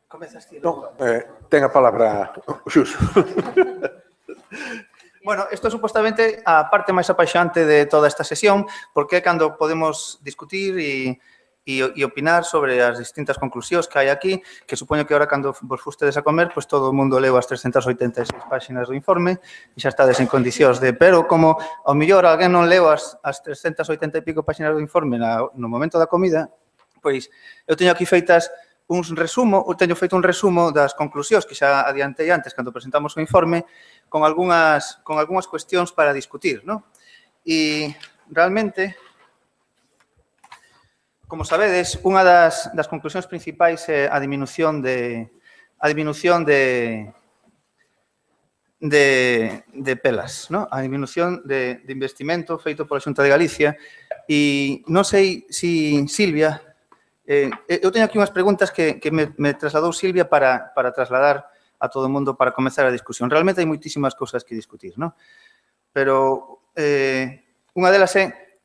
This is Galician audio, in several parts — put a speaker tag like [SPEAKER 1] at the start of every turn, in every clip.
[SPEAKER 1] Comezas ti.
[SPEAKER 2] Non, ten a palabra Xus.
[SPEAKER 1] Bueno, isto é supostamente a parte máis apaixonante de toda esta sesión, porque é cando podemos discutir e opinar sobre as distintas conclusións que hai aquí, que supoño que ahora cando vos fustedes a comer, pois todo o mundo leu as 386 páxinas do informe e xa estades en condicións de, pero como ao mellor alguén non leu as 380 e pico páxinas do informe no momento da comida, pois eu teño aquí feitas teño feito un resumo das conclusións que xa adiantei antes cando presentamos o informe con algunhas cuestións para discutir, non? E realmente, como sabedes, unha das conclusións principais é a diminución de pelas, non? A diminución de investimento feito pola Xunta de Galicia e non sei se Silvia. Eu teño aquí unhas preguntas que me trasladou Silvia para trasladar a todo o mundo para comezar a discusión. Realmente hai moitísimas cousas que discutir, non? Pero unha delas é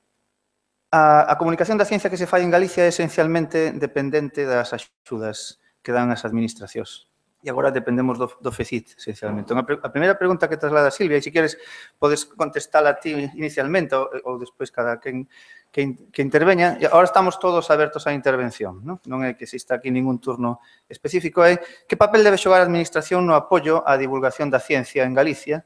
[SPEAKER 1] a comunicación da ciencia que se fai en Galicia é esencialmente dependente das axudas que dan as administracións. E agora dependemos do FECIT, esencialmente. A primeira pregunta que traslada Silvia, e se queres podes contestala a ti inicialmente ou despois cada quen que interveña. Ahora estamos todos abertos á intervención, non é que exista aquí ningún turno específico. É que papel debe xogar a administración no apoio á divulgación da ciencia en Galicia,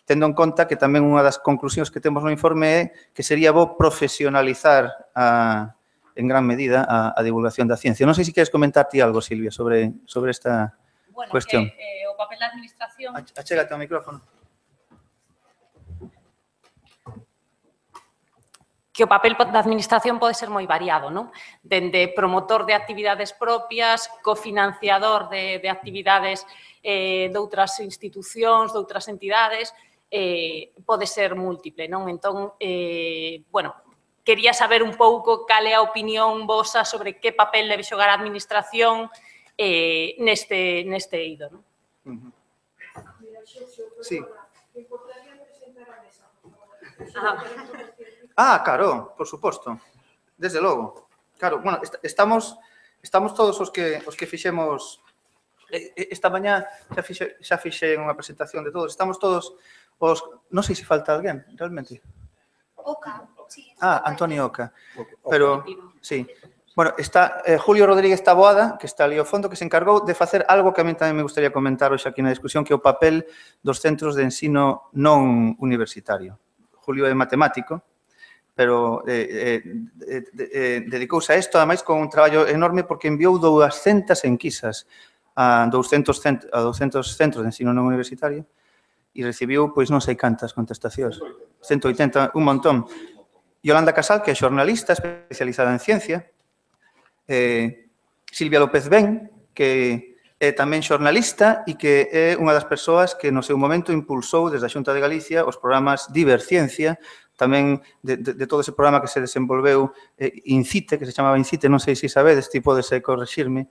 [SPEAKER 1] tendo en conta que tamén unha das conclusións que temos no informe é que sería bo profesionalizar en gran medida a divulgación da ciencia. Non sei se queres comentar ti algo, Silvia, sobre esta cuestión.
[SPEAKER 3] O papel da administración...
[SPEAKER 1] Achégate ao micrófono.
[SPEAKER 3] Que o papel da administración pode ser moi variado, non? Dende promotor de actividades propias, cofinanciador de actividades de outras institucións, de outras entidades, pode ser múltiple, non? Entón, bueno, quería saber un pouco cal é a opinión vosa sobre que papel debe xogar a administración neste eido, non?
[SPEAKER 1] Sí. Claro, por suposto. Desde logo. Claro, bueno, estamos todos os que fixemos esta mañá xa fixen unha presentación de todos. Estamos todos os... Non sei se falta alguén, realmente.
[SPEAKER 4] Oca, sí.
[SPEAKER 1] Antonio Oca. Pero, sí. Bueno, está Julio Rodríguez Taboada, que está ali ao fondo, que se encargou de facer algo que a mí tamén me gustaría comentar hoxe aquí na discusión, que é o papel dos centros de ensino non universitario. Julio é matemático, pero dedicouse a isto, ademais, con un traballo enorme, porque enviou 200 enquisas a 200 centros de ensino non universitario e recibiu, pois, non sei cantas contestacións. 180, un montón. Yolanda Casal, que é xornalista especializada en ciencia. Silvia López Ben, que é tamén xornalista e que é unha das persoas que no seu momento impulsou desde a Xunta de Galicia os programas Diverciencia, tamén de todo ese programa que se desenvolveu Incite, que se chamaba Incite, non sei se sabedes, ti podes correxirme,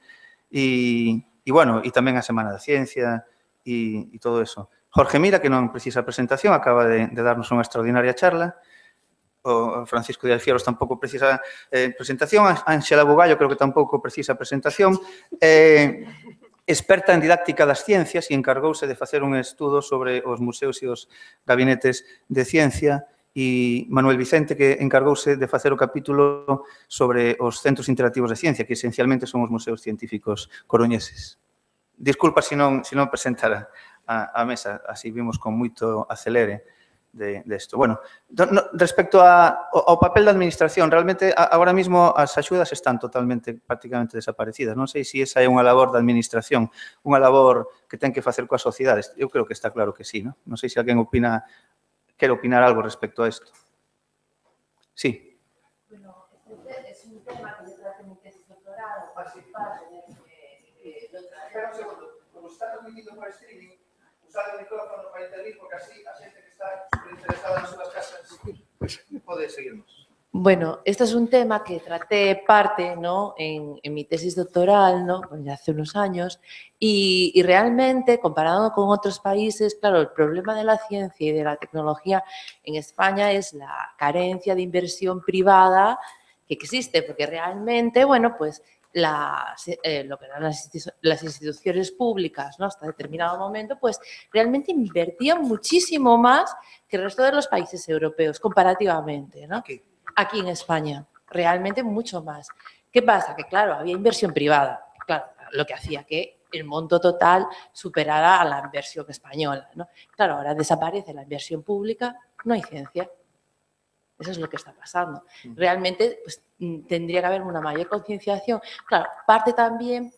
[SPEAKER 1] e bueno, e tamén a Semana da Ciencia e todo eso. Jorge Mira, que non precisa presentación, acaba de darnos unha extraordinaria charla. O Francisco de Alfieros tampouco precisa presentación. Ángela Bugallo creo que tampouco precisa presentación. Experta en didáctica das ciencias e encargouse de facer un estudo sobre os museos e os gabinetes de ciencia. E Manuel Vicente, que encargouse de facer o capítulo sobre os centros interactivos de ciencia, que esencialmente son os museos científicos coruñeses. Disculpa se non presentara a mesa, así vimos con moito acelere desto. Bueno, respecto ao papel da administración, realmente agora mesmo as axudas están prácticamente desaparecidas. Non sei se esa é unha labor da administración, unha labor que ten que facer coas sociedades. Eu creo que está claro que sí, non? Non sei se alguén quere opinar algo respecto a isto. Sí.
[SPEAKER 4] Bueno, este es un tema que yo traté en mi tesis doctoral, participar en
[SPEAKER 1] Espera un segundo. Como está transmitido por streaming, usar o micrófono para intervir, porque así a xente que está interesada nas súas casas pode seguirnos.
[SPEAKER 4] Bueno, este es un tema que traté parte, ¿no?, en mi tesis doctoral, ¿no?, ya hace unos años, y realmente, comparado con otros países, claro, el problema de la ciencia y de la tecnología en España es la carencia de inversión privada que existe, porque realmente, bueno, pues lo que eran las instituciones públicas, ¿no? Hasta determinado momento, pues realmente invertían muchísimo más que el resto de los países europeos, comparativamente, ¿no? Aquí en España, realmente mucho más. ¿Qué pasa? Que claro, había inversión privada, claro, lo que hacía que el monto total superara a la inversión española, ¿no? Claro, ahora desaparece la inversión pública, no hay ciencia. Eso es lo que está pasando. Realmente, pues, tendría que haber una mayor concienciación. Claro, parte también,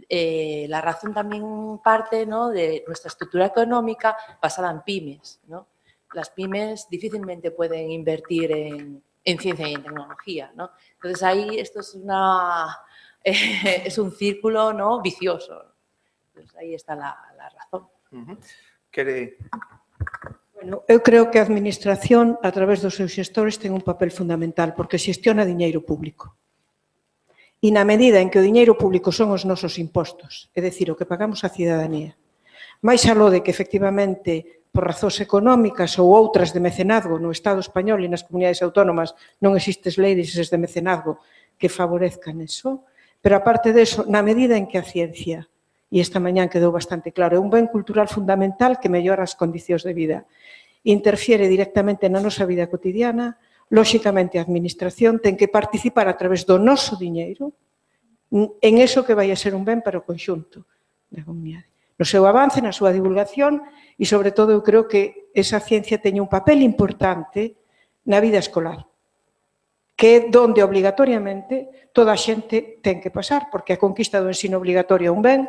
[SPEAKER 4] la razón también parte, ¿no?, de nuestra estructura económica basada en pymes, ¿no? Las pymes difícilmente pueden invertir en ciencia y en tecnología, ¿no? Entonces, ahí esto es es un círculo, ¿no?, vicioso. Entonces, ahí está la razón.
[SPEAKER 1] Quere...
[SPEAKER 5] Bueno, eu creo que a Administración, a través dos seus xestores, ten un papel fundamental porque xestiona diñeiro público. E na medida en que o diñeiro público son os nosos impostos, é dicir, o que pagamos a cidadanía, máis aló de que, efectivamente, por razóns económicas ou outras de mecenazgo no Estado español e nas comunidades autónomas non existes leis de mecenazgo que favorezcan eso, pero aparte deso, na medida en que a ciencia, e esta mañán quedou bastante claro, é un ben cultural fundamental que mellora as condicións de vida, interfiere directamente na nosa vida cotidiana, lóxicamente a Administración ten que participar a través do noso diñeiro en eso que vai a ser un ben para o conxunto da comunidade. No seu avance, na súa divulgación e, sobre todo, eu creo que esa ciencia teña un papel importante na vida escolar, que é donde obligatoriamente toda a xente ten que pasar, porque a conquista do ensino obligatorio é un ben,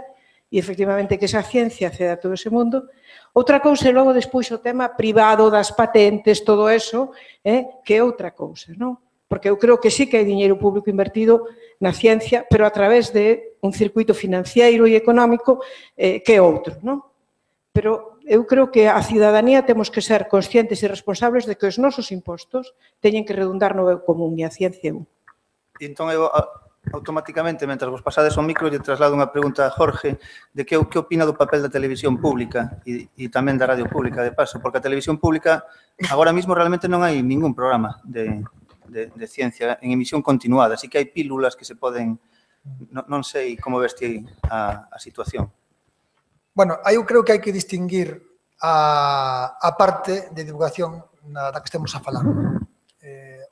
[SPEAKER 5] e, efectivamente, que esa ciencia acceda a todo ese mundo. Outra cousa é logo despois o tema privado das patentes, todo eso, que é outra cousa, non? Porque eu creo que sí que hai diñeiro público invertido na ciencia, pero a través de un circuito financiero e económico que é outro, non? Pero eu creo que a cidadanía temos que ser conscientes e responsables de que os nosos impostos teñen que redundar no ben común e a ciencia é un.
[SPEAKER 1] Entón, eu automáticamente, mentre vos pasades o micro, lle traslado unha pregunta a Jorge de que opina do papel da televisión pública e tamén da radio pública, de paso, porque a televisión pública agora mesmo realmente non hai ningún programa de ciencia en emisión continuada, así que hai pílulas que se poden... Non sei como veste a situación.
[SPEAKER 6] Bueno, eu creo que hai que distinguir a parte de divulgación da que estemos a falar.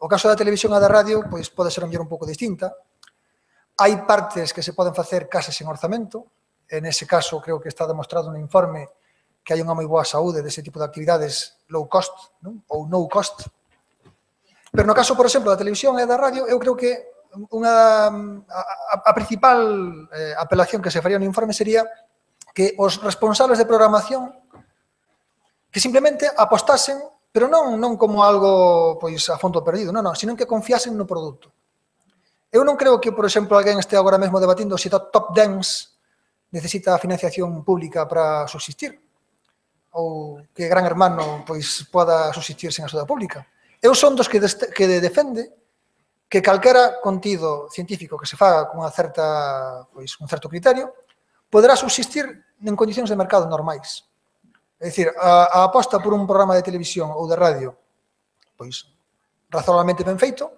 [SPEAKER 6] O caso da televisión e da radio pois pode ser un pouco distinta. Hai partes que se poden facer case sen orzamento. En ese caso, creo que está demostrado no informe que hai unha moi boa saúde dese tipo de actividades low cost, non? Ou no cost. Pero no caso, por exemplo, da televisión e da radio, eu creo que a principal apelación que se faría no informe sería que os responsables de programación que simplemente apostasen, pero non como algo pois a fondo perdido, non, sino que confiasen no produto. Eu non creo que, por exemplo, alguén este agora mesmo debatindo se Top Dance necesita financiación pública para subsistir ou que Gran Hermano pois poda subsistir sen axuda pública. Eu son dos que defende que calquera contido científico que se faga con un certo criterio poderá subsistir en condicións de mercado normais. É dicir, a aposta por un programa de televisión ou de radio pois razonablemente ben feito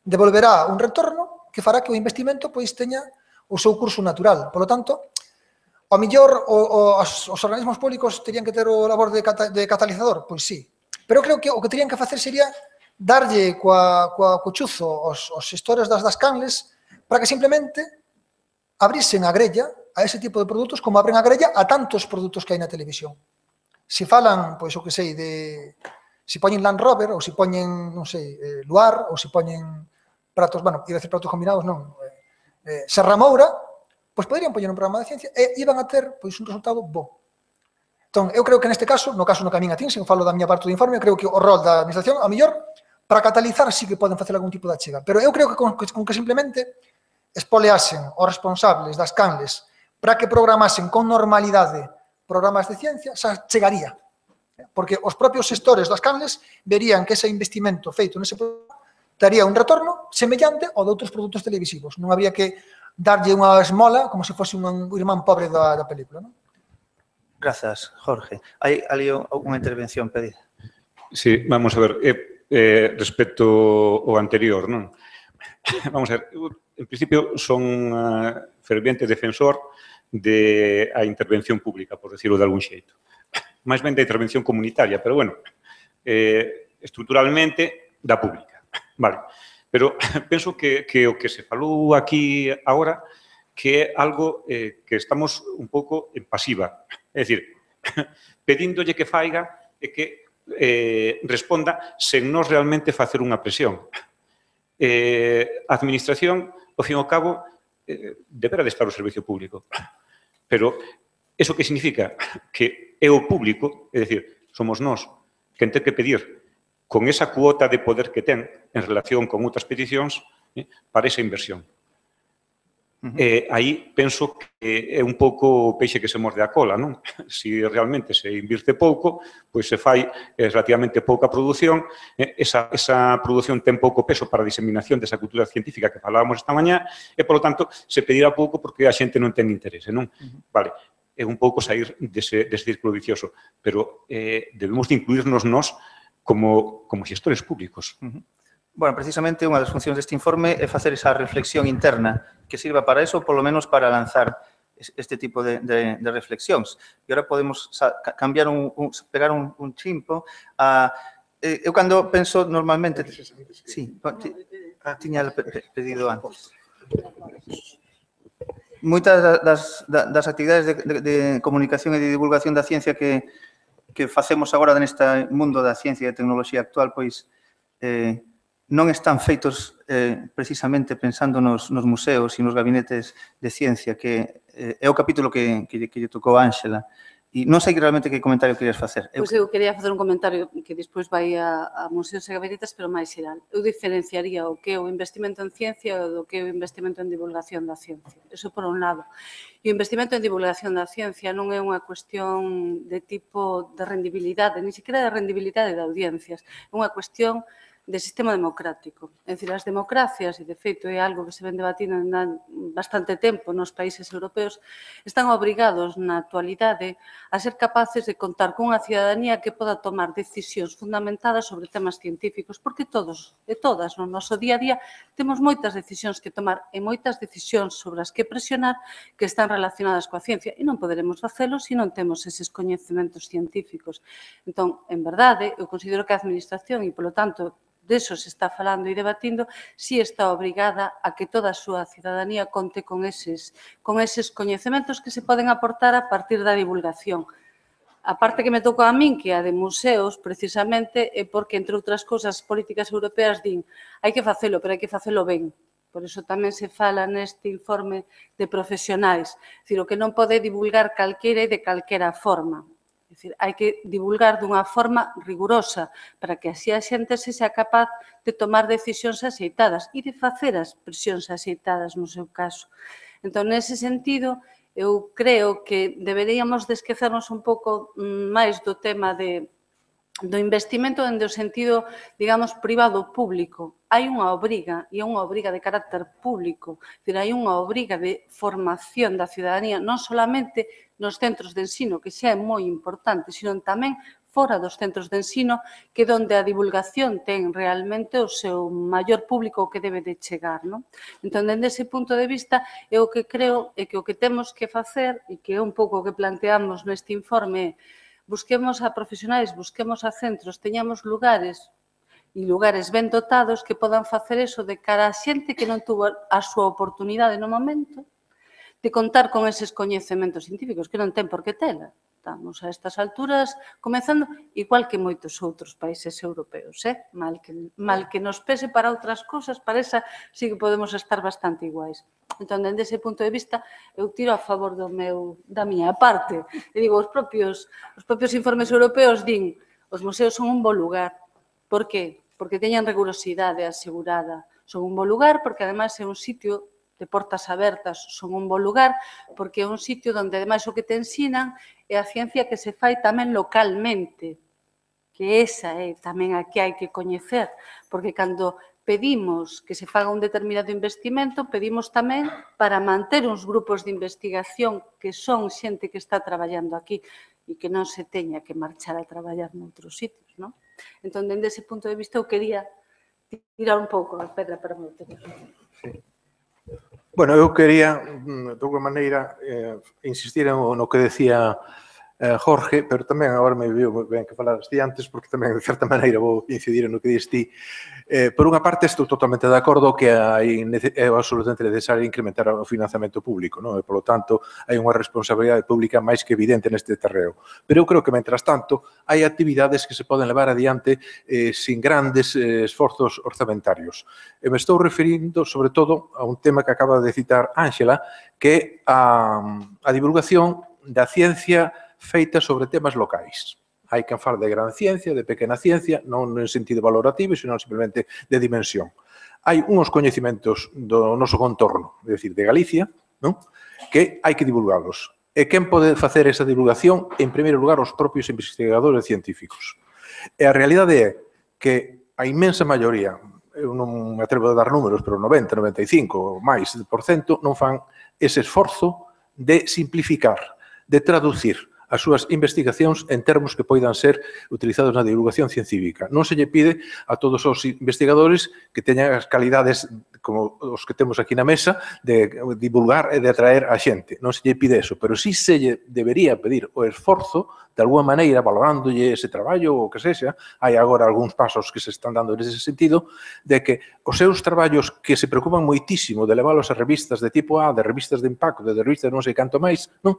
[SPEAKER 6] devolverá un retorno que fará que o investimento pois teña o seu curso natural. Por lo tanto, ao mellor os organismos públicos terían que ter o labor de catalizador, pois sí. Pero creo que o que terían que facer sería darlle co chuzo aos xestores das canles para que simplemente abrisen a grella a ese tipo de produtos como abren a grella a tantos produtos que hai na televisión. Se falan, pois o que sei, se poñen Land Rover ou se poñen, non sei, Luar ou se poñen pratos, bueno, iba a decir pratos combinados, non, Serra Moura, pois poderían poñer un programa de ciencia e iban a ter pois un resultado bo. Entón, eu creo que neste caso, no caso no que a min atinse, eu falo da miña parte do informe, creo que o rol da Administración, a mellor, para catalizar sí que poden facer algún tipo de achega, pero eu creo que con que simplemente espoleasen os responsables das canles para que programasen con normalidade programas de ciencia, xa chegaría. Porque os propios xestores das canles verían que ese investimento feito nese programa daría un retorno semellante ao de outros produtos televisivos. Non había que darlle unha esmola como se fose un irmán pobre da película, non?
[SPEAKER 1] Grazas, Jorge. Hai ali unha intervención pedida.
[SPEAKER 7] Sí, vamos a ver. Respecto ao anterior, non? vamos a ver, en principio son ferviente defensor da intervención pública, por decirlo de algún xeito. Máis ben da intervención comunitaria, pero, bueno, estruturalmente da pública. Vale. Pero penso que o que se falou aquí agora que é algo que estamos un pouco en pasiva. É dicir, pedíndolle que faiga e que responda sen nós realmente facer unha presión. A administración, ao fin e ao cabo, deberá de estar o servicio público. Pero eso que significa que é o público, é dicir, somos nós quen ten que pedir con esa cuota de poder que ten en relación con outras peticións para esa inversión. Aí penso que é un pouco o peixe que se morde a cola, non? Se realmente se invirte pouco, pois se fai relativamente pouca produción, esa produción ten pouco peso para a diseminación desa cultura científica que falábamos esta mañá, e, polo tanto, se pedirá pouco porque a xente non ten interese, non? Vale, é un pouco sair dese círculo vicioso, pero debemos de incluirnos nós como xestores públicos.
[SPEAKER 1] Bueno, precisamente unha das funcións deste informe é facer esa reflexión interna que sirva para eso, polo menos para lanzar este tipo de reflexións. E agora podemos cambiar pegar un chimpo a... Eu cando penso normalmente... Sí, tiña pedido antes. Moitas das actividades de comunicación e de divulgación da ciencia que facemos agora neste mundo da ciencia e da tecnoloxía actual, pois non están feitos precisamente pensando nos museos e nos gabinetes de ciencia, que é o capítulo que lle tocou a Ángela. E non sei realmente que comentario querías facer.
[SPEAKER 8] Pois eu quería facer un comentario que despois vai a museos e gabinetes, pero máis xeral. Eu diferenciaría o que é o investimento en ciencia do que é o investimento en divulgación da ciencia. Eso por un lado. E o investimento en divulgación da ciencia non é unha cuestión de tipo de rendibilidade, ni siquiera de rendibilidade de audiencias. É unha cuestión de sistema democrático. É dicir, as democracias, e de feito é algo que se ven debatindo en bastante tempo nos países europeos, están obrigados na actualidade a ser capaces de contar cunha cidadanía que poda tomar decisións fundamentadas sobre temas científicos, porque todos e todas no noso día a día temos moitas decisións que tomar e moitas decisións sobre as que presionar que están relacionadas coa ciencia e non poderemos facelo se non temos eses coñecementos científicos. Entón, en verdade, eu considero que a administración e, polo tanto, deso se está falando e debatindo, si está obrigada a que toda a súa cidadanía conte con eses coñecementos que se poden aportar a partir da divulgación. A parte que me tocou a min, que é a de museos, precisamente, é porque, entre outras cousas, as políticas europeas din hai que facelo, pero hai que facelo ben. Por iso tamén se fala neste informe de profesionais. É dicir, o que non pode divulgar calquera e de calquera forma. É dicir, hai que divulgar dunha forma rigurosa para que así a xente se sea capaz de tomar decisións axeitadas e de facer as presións axeitadas no seu caso. Entón, nese sentido, eu creo que deberíamos de esquecernos un pouco máis do tema do investimento en o sentido, digamos, privado público. Hai unha obriga, e é unha obriga de carácter público, hai unha obriga de formación da cidadanía, non solamente nos centros de ensino, que xa é moi importante, sino tamén fora dos centros de ensino, que é onde a divulgación ten realmente o seu maior público que debe de chegar. Entón, dende ese punto de vista, eu o que creo é que o que temos que facer, e que é un pouco o que planteamos neste informe, busquemos a profesionais, busquemos a centros, teñamos lugares e lugares ben dotados que podan facer eso de cara a xente que non tuvo a súa oportunidade no momento de contar con eses coñecementos científicos, que non ten por que tela. Estamos a estas alturas comezando igual que moitos outros países europeos, mal que nos pese para outras cousas, para esa sí que podemos estar bastante iguais. Entón, dende ese punto de vista, eu tiro a favor da miña parte. E digo, os propios informes europeos din os museos son un bo lugar. Por que? Porque teñen rigurosidade asegurada. Son un bo lugar porque, ademais, é un sitio de portas abertas, son un bo lugar porque é un sitio onde, ademais, o que te ensinan é a ciencia que se fai tamén localmente, que esa é tamén a que hai que coñecer, porque cando pedimos que se faga un determinado investimento, pedimos tamén para manter uns grupos de investigación que son xente que está traballando aquí e que non se teña que marchar a traballar noutros sitios, non? Entón, dende ese punto de vista, eu quería tirar un pouco a pedra para o meu tempo.
[SPEAKER 2] Bueno, eu quería, de alguma maneira, insistir no que decía Jorge, pero tamén agora me viu ben que falaras ti antes, porque tamén, de certa maneira, vou incidir no que dis ti. Por unha parte, estou totalmente de acordo que é absolutamente necesario incrementar o financiamento público, non? E, polo tanto, hai unha responsabilidade pública máis que evidente neste terreo. Pero eu creo que, mentras tanto, hai actividades que se poden levar adiante sin grandes esforzos orzamentarios. E me estou referindo, sobre todo, a un tema que acaba de citar Ángela, que é a divulgación da ciencia feita sobre temas locais. Hai quen fala de gran ciencia, de pequena ciencia, non en sentido valorativo, senón simplemente de dimensión. Hai uns coñecimentos do noso contorno, é dicir, de Galicia, non? Que hai que divulgarlos. E quen pode facer esa divulgación? En primeiro lugar, os propios investigadores científicos. E a realidade é que a inmensa maioría, eu non me atrevo a dar números, pero 90, 95 ou máis por cento non fan ese esforzo de simplificar, de traducir as súas investigacións en termos que poidan ser utilizados na divulgación científica. Non se lle pide a todos os investigadores que teñan as calidades como os que temos aquí na mesa de divulgar e de atraer a xente. Non se lle pide eso, pero sí se lle debería pedir o esforzo, de alguma maneira, valorándolle ese traballo ou que sexa. Hai agora algúns pasos que se están dando nese sentido, de que os seus traballos que se preocupan moitísimo de leválos a revistas de tipo A, de revistas de impacto, de revistas non sei canto máis, non?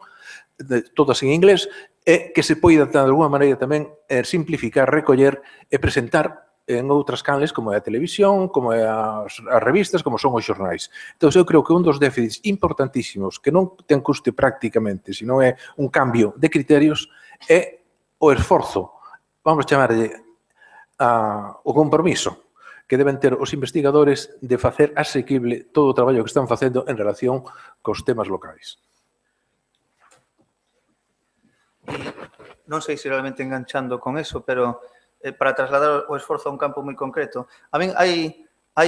[SPEAKER 2] Todas en inglés, e que se poida, de alguma maneira, tamén simplificar, recoller e presentar en outras canles como é a televisión, como é as revistas, como son os xornais. Entón, eu creo que un dos déficits importantísimos, que non ten custe prácticamente, sino é un cambio de criterios, é o esforzo, vamos chamarlle o compromiso que deben ter os investigadores de facer asequible todo o traballo que están facendo en relación cos temas locais.
[SPEAKER 1] Non sei se realmente enganchando con eso, pero para trasladar o esforzo a un campo moi concreto, a min hai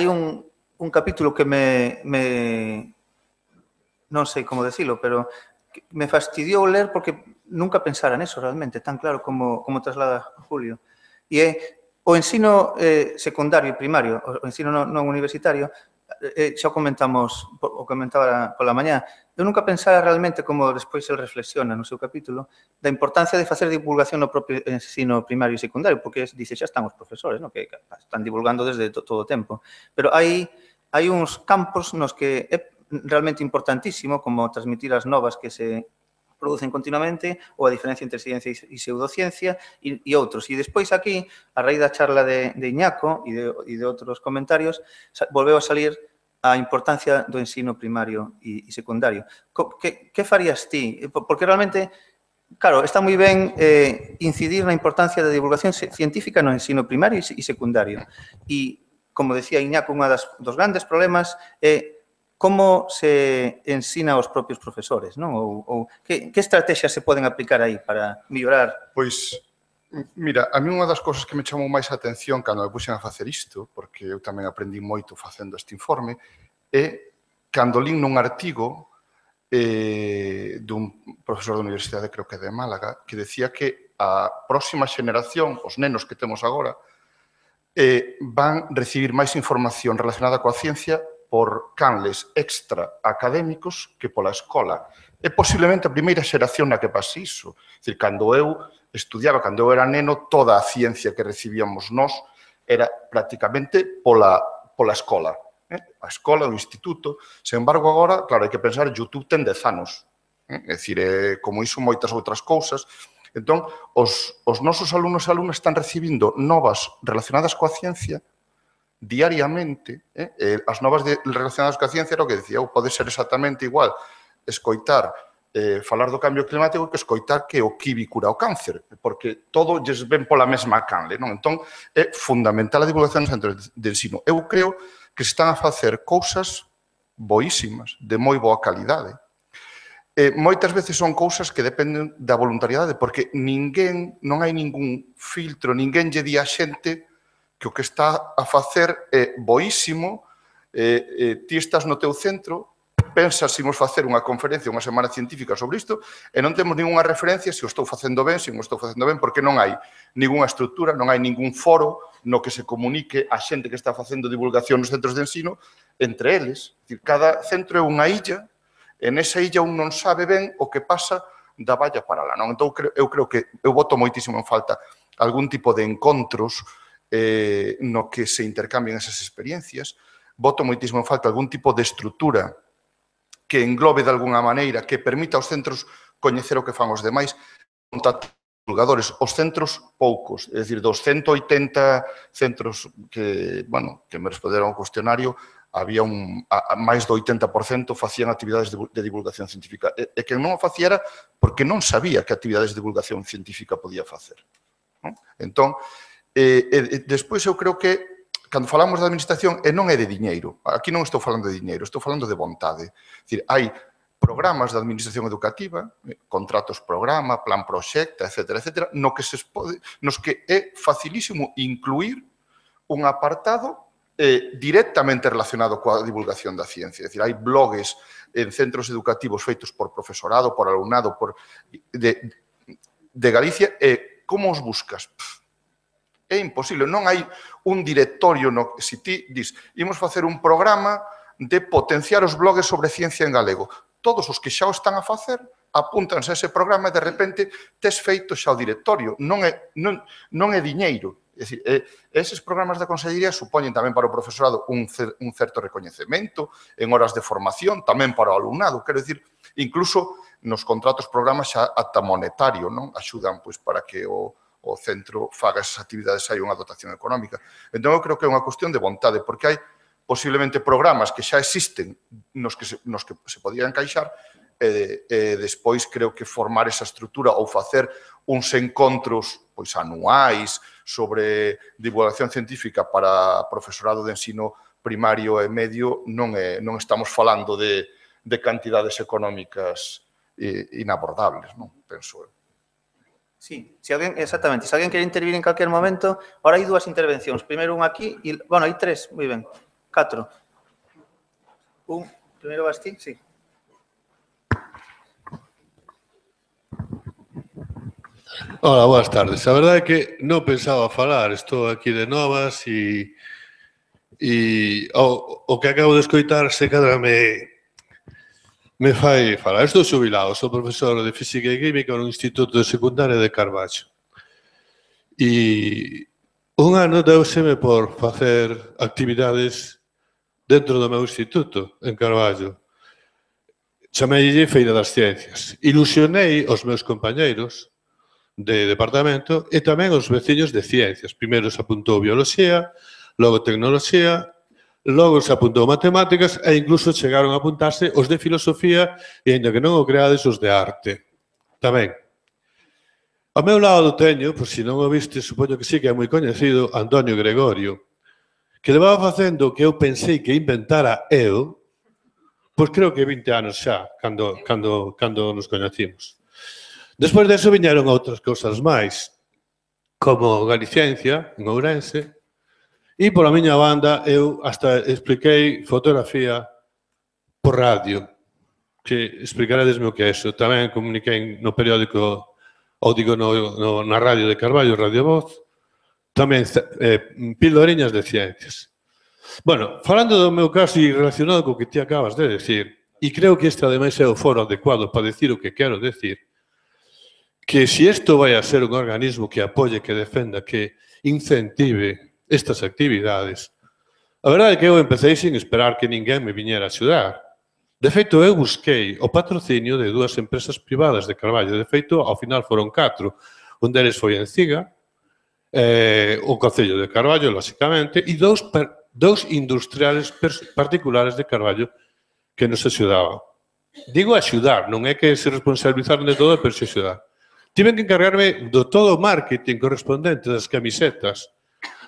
[SPEAKER 1] un capítulo que non sei como decirlo, pero me fastidiou ler porque nunca pensara neso realmente, tan claro como traslada Julio. E é o ensino secundario e primario, o ensino non universitario, xa o comentamos, o comentaba pola mañá, eu nunca pensara realmente, como despois el reflexiona no seu capítulo, da importancia de facer divulgación no propio ensino primario e secundario, porque dice, xa están os profesores, ¿no? Que están divulgando desde todo o tempo. Pero hai uns campos nos que é realmente importantísimo, como transmitir as novas que se producen continuamente, ou a diferencia entre ciencia e pseudociencia, e outros. E despois aquí, a raíz da charla de Iñaco e de outros comentarios, volveu a salir a importancia do ensino primario e secundario. Que farías ti? Porque realmente, claro, está moi ben incidir na importancia da divulgación científica no ensino primario e secundario. E, como decía Iñaco, un dos grandes problemas é como se ensina aos propios profesores, non? Ou que estrategias se poden aplicar aí para mellorar?
[SPEAKER 9] Pois, mira, a mí unha das cousas que me chamou máis a atención cando me puxen a facer isto, porque eu tamén aprendi moito facendo este informe, é cando lín nun artigo dun profesor da Universidade, creo que de Málaga, que decía que a próxima xeneración, os nenos que temos agora, van recibir máis información relacionada coa ciencia por canles extra académicos que pola escola. É posiblemente a primeira xeración na que pase iso. É dicir, cando eu estudiaba, cando eu era neno, toda a ciencia que recibíamos nós era prácticamente pola escola. A escola, o instituto. Sen embargo, agora, claro, hai que pensar, YouTube ten 10 anos. É dicir, como iso moitas outras cousas. Entón, os nosos alumnos e alumnas están recibindo novas relacionadas coa ciencia diariamente. As novas relacionadas coa ciencia era o que decía, pode ser exactamente igual escoitar falar do cambio climático que escoitar que o kiwi cura o cáncer, porque todo lles ven pola mesma canle, non? Entón, é fundamental a divulgación nos centros de ensino. Eu creo que se están a facer cousas boísimas, de moi boa calidade. Moitas veces son cousas que dependen da voluntariedade, porque non hai ningún filtro, ninguén lle di a xente que o que está a facer é boísimo, ti estás no teu centro, pensa se imos facer unha conferencia, unha semana científica sobre isto, e non temos ninguna referencia se o estou facendo ben, se non o estou facendo ben, porque non hai ninguna estructura, non hai ningún foro no que se comunique a xente que está facendo divulgación nos centros de ensino entre eles. Cada centro é unha illa, e nesa illa un non sabe ben o que pasa da valla para lá. Entón, eu creo que eu boto moitísimo en falta algún tipo de encontros no que se intercambien esas experiencias, boto moitísimo en falta algún tipo de estrutura que englobe de alguna maneira, que permita aos centros coñecer o que fan os demais, contactar divulgadores, os centros poucos, é dicir, dos 180 centros que me responderon ao cuestionario, había máis do 80% facían actividades de divulgación científica. E que non o facía era porque non sabía que actividades de divulgación científica podía facer. Entón, despois eu creo que cando falamos de administración non é de diñeiro. Aquí non estou falando de diñeiro, estou falando de vontade. É dicir, hai programas de administración educativa, contratos programa, plan proxecta, etc., nos que é facilísimo incluir un apartado directamente relacionado coa divulgación da ciencia. É dicir, hai blogs en centros educativos feitos por profesorado, por alumnado, de Galicia, e como os buscas? É imposible, non hai un directorio, se ti dis, imos facer un programa de potenciar os blogs sobre ciencia en galego. Todos os que xa o están a facer apúntanse a ese programa e de repente tes feito xa o directorio. Non é diñeiro. É dicir, eses programas da Consellería supoñen tamén para o profesorado un certo recoñecemento en horas de formación, tamén para o alumnado. Quero dicir, incluso nos contratos programas xa ata monetario, non? Axudan para que o centro faga esas actividades, hai unha dotación económica. Entón, eu creo que é unha cuestión de vontade, porque hai posiblemente programas que xa existen nos que se podían encaixar e despois creo que formar esa estrutura ou facer uns encontros anuais sobre divulgación científica para profesorado de ensino primario e medio non estamos falando de cantidades económicas inabordables, non? Penso eu.
[SPEAKER 1] Sí, exactamente. Se alguén quere intervir en calquer momento, ahora hai dúas intervencións. Primeiro un aquí, hai tres, moi ben, 4. Primeiro vas ti, sí.
[SPEAKER 10] Hola, boas tardes. A verdade é que non pensaba falar, estou aquí de novas e o que acabo de escoitar se cadra me fai falar. Estou xubilado, sou profesor de Física e Química no Instituto de Secundaria de Carballo. E un ano deuseme por facer actividades dentro do meu instituto, en Carballo. Chameille Feira das Ciencias. Ilusionei os meus compañeiros de departamento e tamén os veciños de ciencias. Primeiro se apuntou bioloxía, logo tecnoloxía, logo se apuntou matemáticas e incluso chegaron a apuntarse os de filosofía e, ainda que non o creades, os de arte. Tamén. Ao meu lado teño, por se non o viste, supoño que sí que é moi coñecido, Antonio Gregorio, que levaba facendo o que eu pensei que inventara eu, pois creo que 20 anos xa, cando nos coñecimos. Despois deso viñeron outras cousas máis, como Galiciencia, en Ourense, e pola miña banda eu hasta expliquei fotografía por radio, que explicaredesme o que é iso. Tamén comuniquei no periódico, ou digo na radio de Carballo, Radio Voz, tamén pildoriñas de ciencias. Bueno, falando do meu caso e relacionado co que ti acabas de decir, e creo que este ademais é o foro adecuado para decir o que quero decir, que se isto vai a ser un organismo que apoie, que defenda, que incentive estas actividades, a verdade é que eu empecé sin esperar que ninguén me viñera a axudar. De feito, eu busquei o patrocinio de 2 empresas privadas de Carballo. De feito, ao final foron 4. Un deles foi Enciga, o Concello de Carballo, lóxicamente, e 2 industriales particulares de Carballo que nos axudaban. Digo axudar, non é que se responsabilizaron de todo, pero se axudar. Tiven que encargarme do todo o marketing correspondente das camisetas,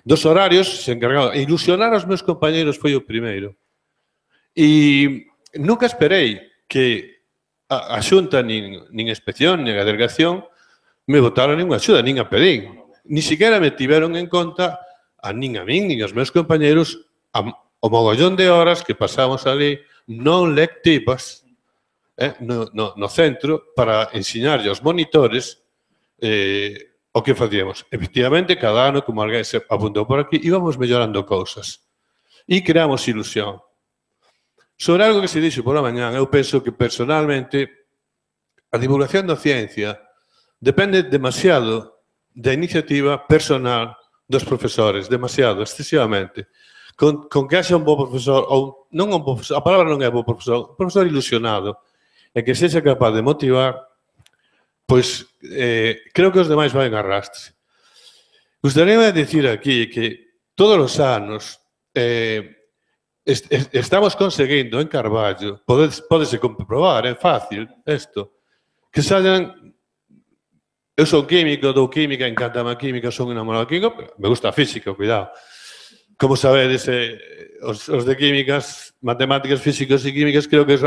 [SPEAKER 10] dos horarios, se encargaba. Ilusionar aos meus compañeros foi o primeiro. E nunca esperei que a Xunta, nin inspección, nin a delegación, me botaran ninguna axuda, nin a pedín. Ni siquiera me tiveron en conta nin a min, nin aos meus compañeros, o mogollón de horas que pasamos ali non lectivas no centro para ensinarlle aos monitores o que facíamos. Efectivamente, cada ano, como alguén se apuntou por aquí, íbamos mellorando cousas e creamos ilusión. Sobre algo que se dixo pola mañán, eu penso que personalmente a divulgación da ciencia depende demasiado da iniciativa personal dos profesores, demasiado, excesivamente. Con que haxa un bo profesor, ou non un bo profesor, a palabra non é bo profesor, un profesor ilusionado, e que sexa capaz de motivar, pois creo que os demais van a arrastre. Gustaríame dicir aquí que todos os anos estamos conseguindo en Carballo, podese comprobar, é fácil isto, que salgan. Eu son químico, dou química, encantame a química, son enamorado de química, me gusta a física, cuidado. Como sabedes, os de químicas, matemáticas, físicos e químicas, creo que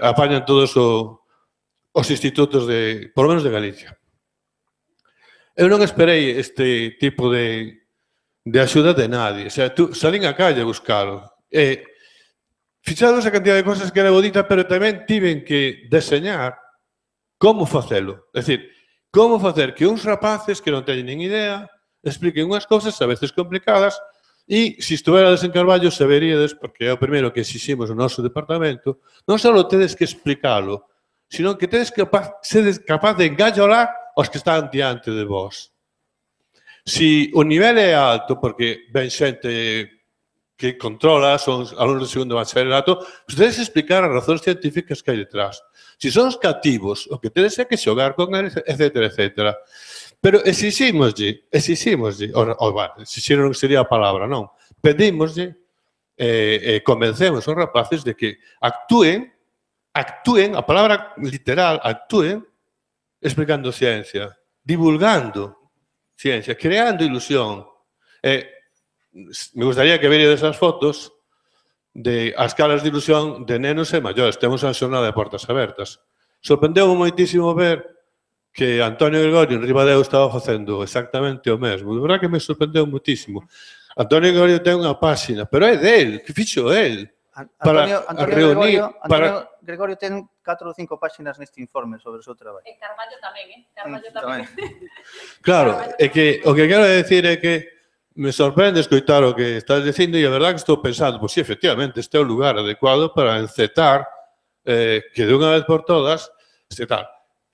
[SPEAKER 10] apañan todos os institutos, por lo menos de Galicia. Eu non esperei este tipo de axuda de nadie. O sea, salín a calle a buscalo. Fixados a cantidad de cosas que era bonita, pero tamén tiven que deseñar como facelo. É dicir, como facer que uns rapaces que non teñen nin idea expliquen unhas cousas a veces complicadas e, se estuverades en Carballo, saberíades, porque é o primeiro que exiximos no noso departamento, non só tedes que explicalo, sino que tedes que sedes capaz de engallolar os que están diante de vos. Si o nivel é alto, porque ven xente que controla, son alumnos de segundo bacharelato, pues tedes que explicar as razóns científicas que hai detrás. Si son cativos, o que tedes é que xogar con eles, etcétera, etcétera. Pero exiximoslle, exixiron sería a palabra, non? Pedimoslle, convencemos os rapaces de que actúen, a palabra literal, actúen, explicando ciencia, divulgando ciencia, creando ilusión. Me gustaría que veríades as fotos de as caras de ilusión de nenos e maiores. Temos a xornada de portas abertas. Sorprendeu moitísimo ver que Antonio Gregorio en Ribadeo estaba facendo exactamente o mesmo. De verdade que me sorprendeu moitísimo. Antonio Gregorio ten unha páxina, pero é del, que fixo el.
[SPEAKER 1] Antonio Gregorio ten 4 ou 5 páxinas neste informe sobre o seu traballo.
[SPEAKER 3] En Carballo tamén, Carballo tamén.
[SPEAKER 10] Claro, é que o que quero decir é que me sorprende escoitar o que estás dicindo e a verdade que estou pensando, pois sí, efectivamente, este é o lugar adecuado para encetar que de unha vez por todas,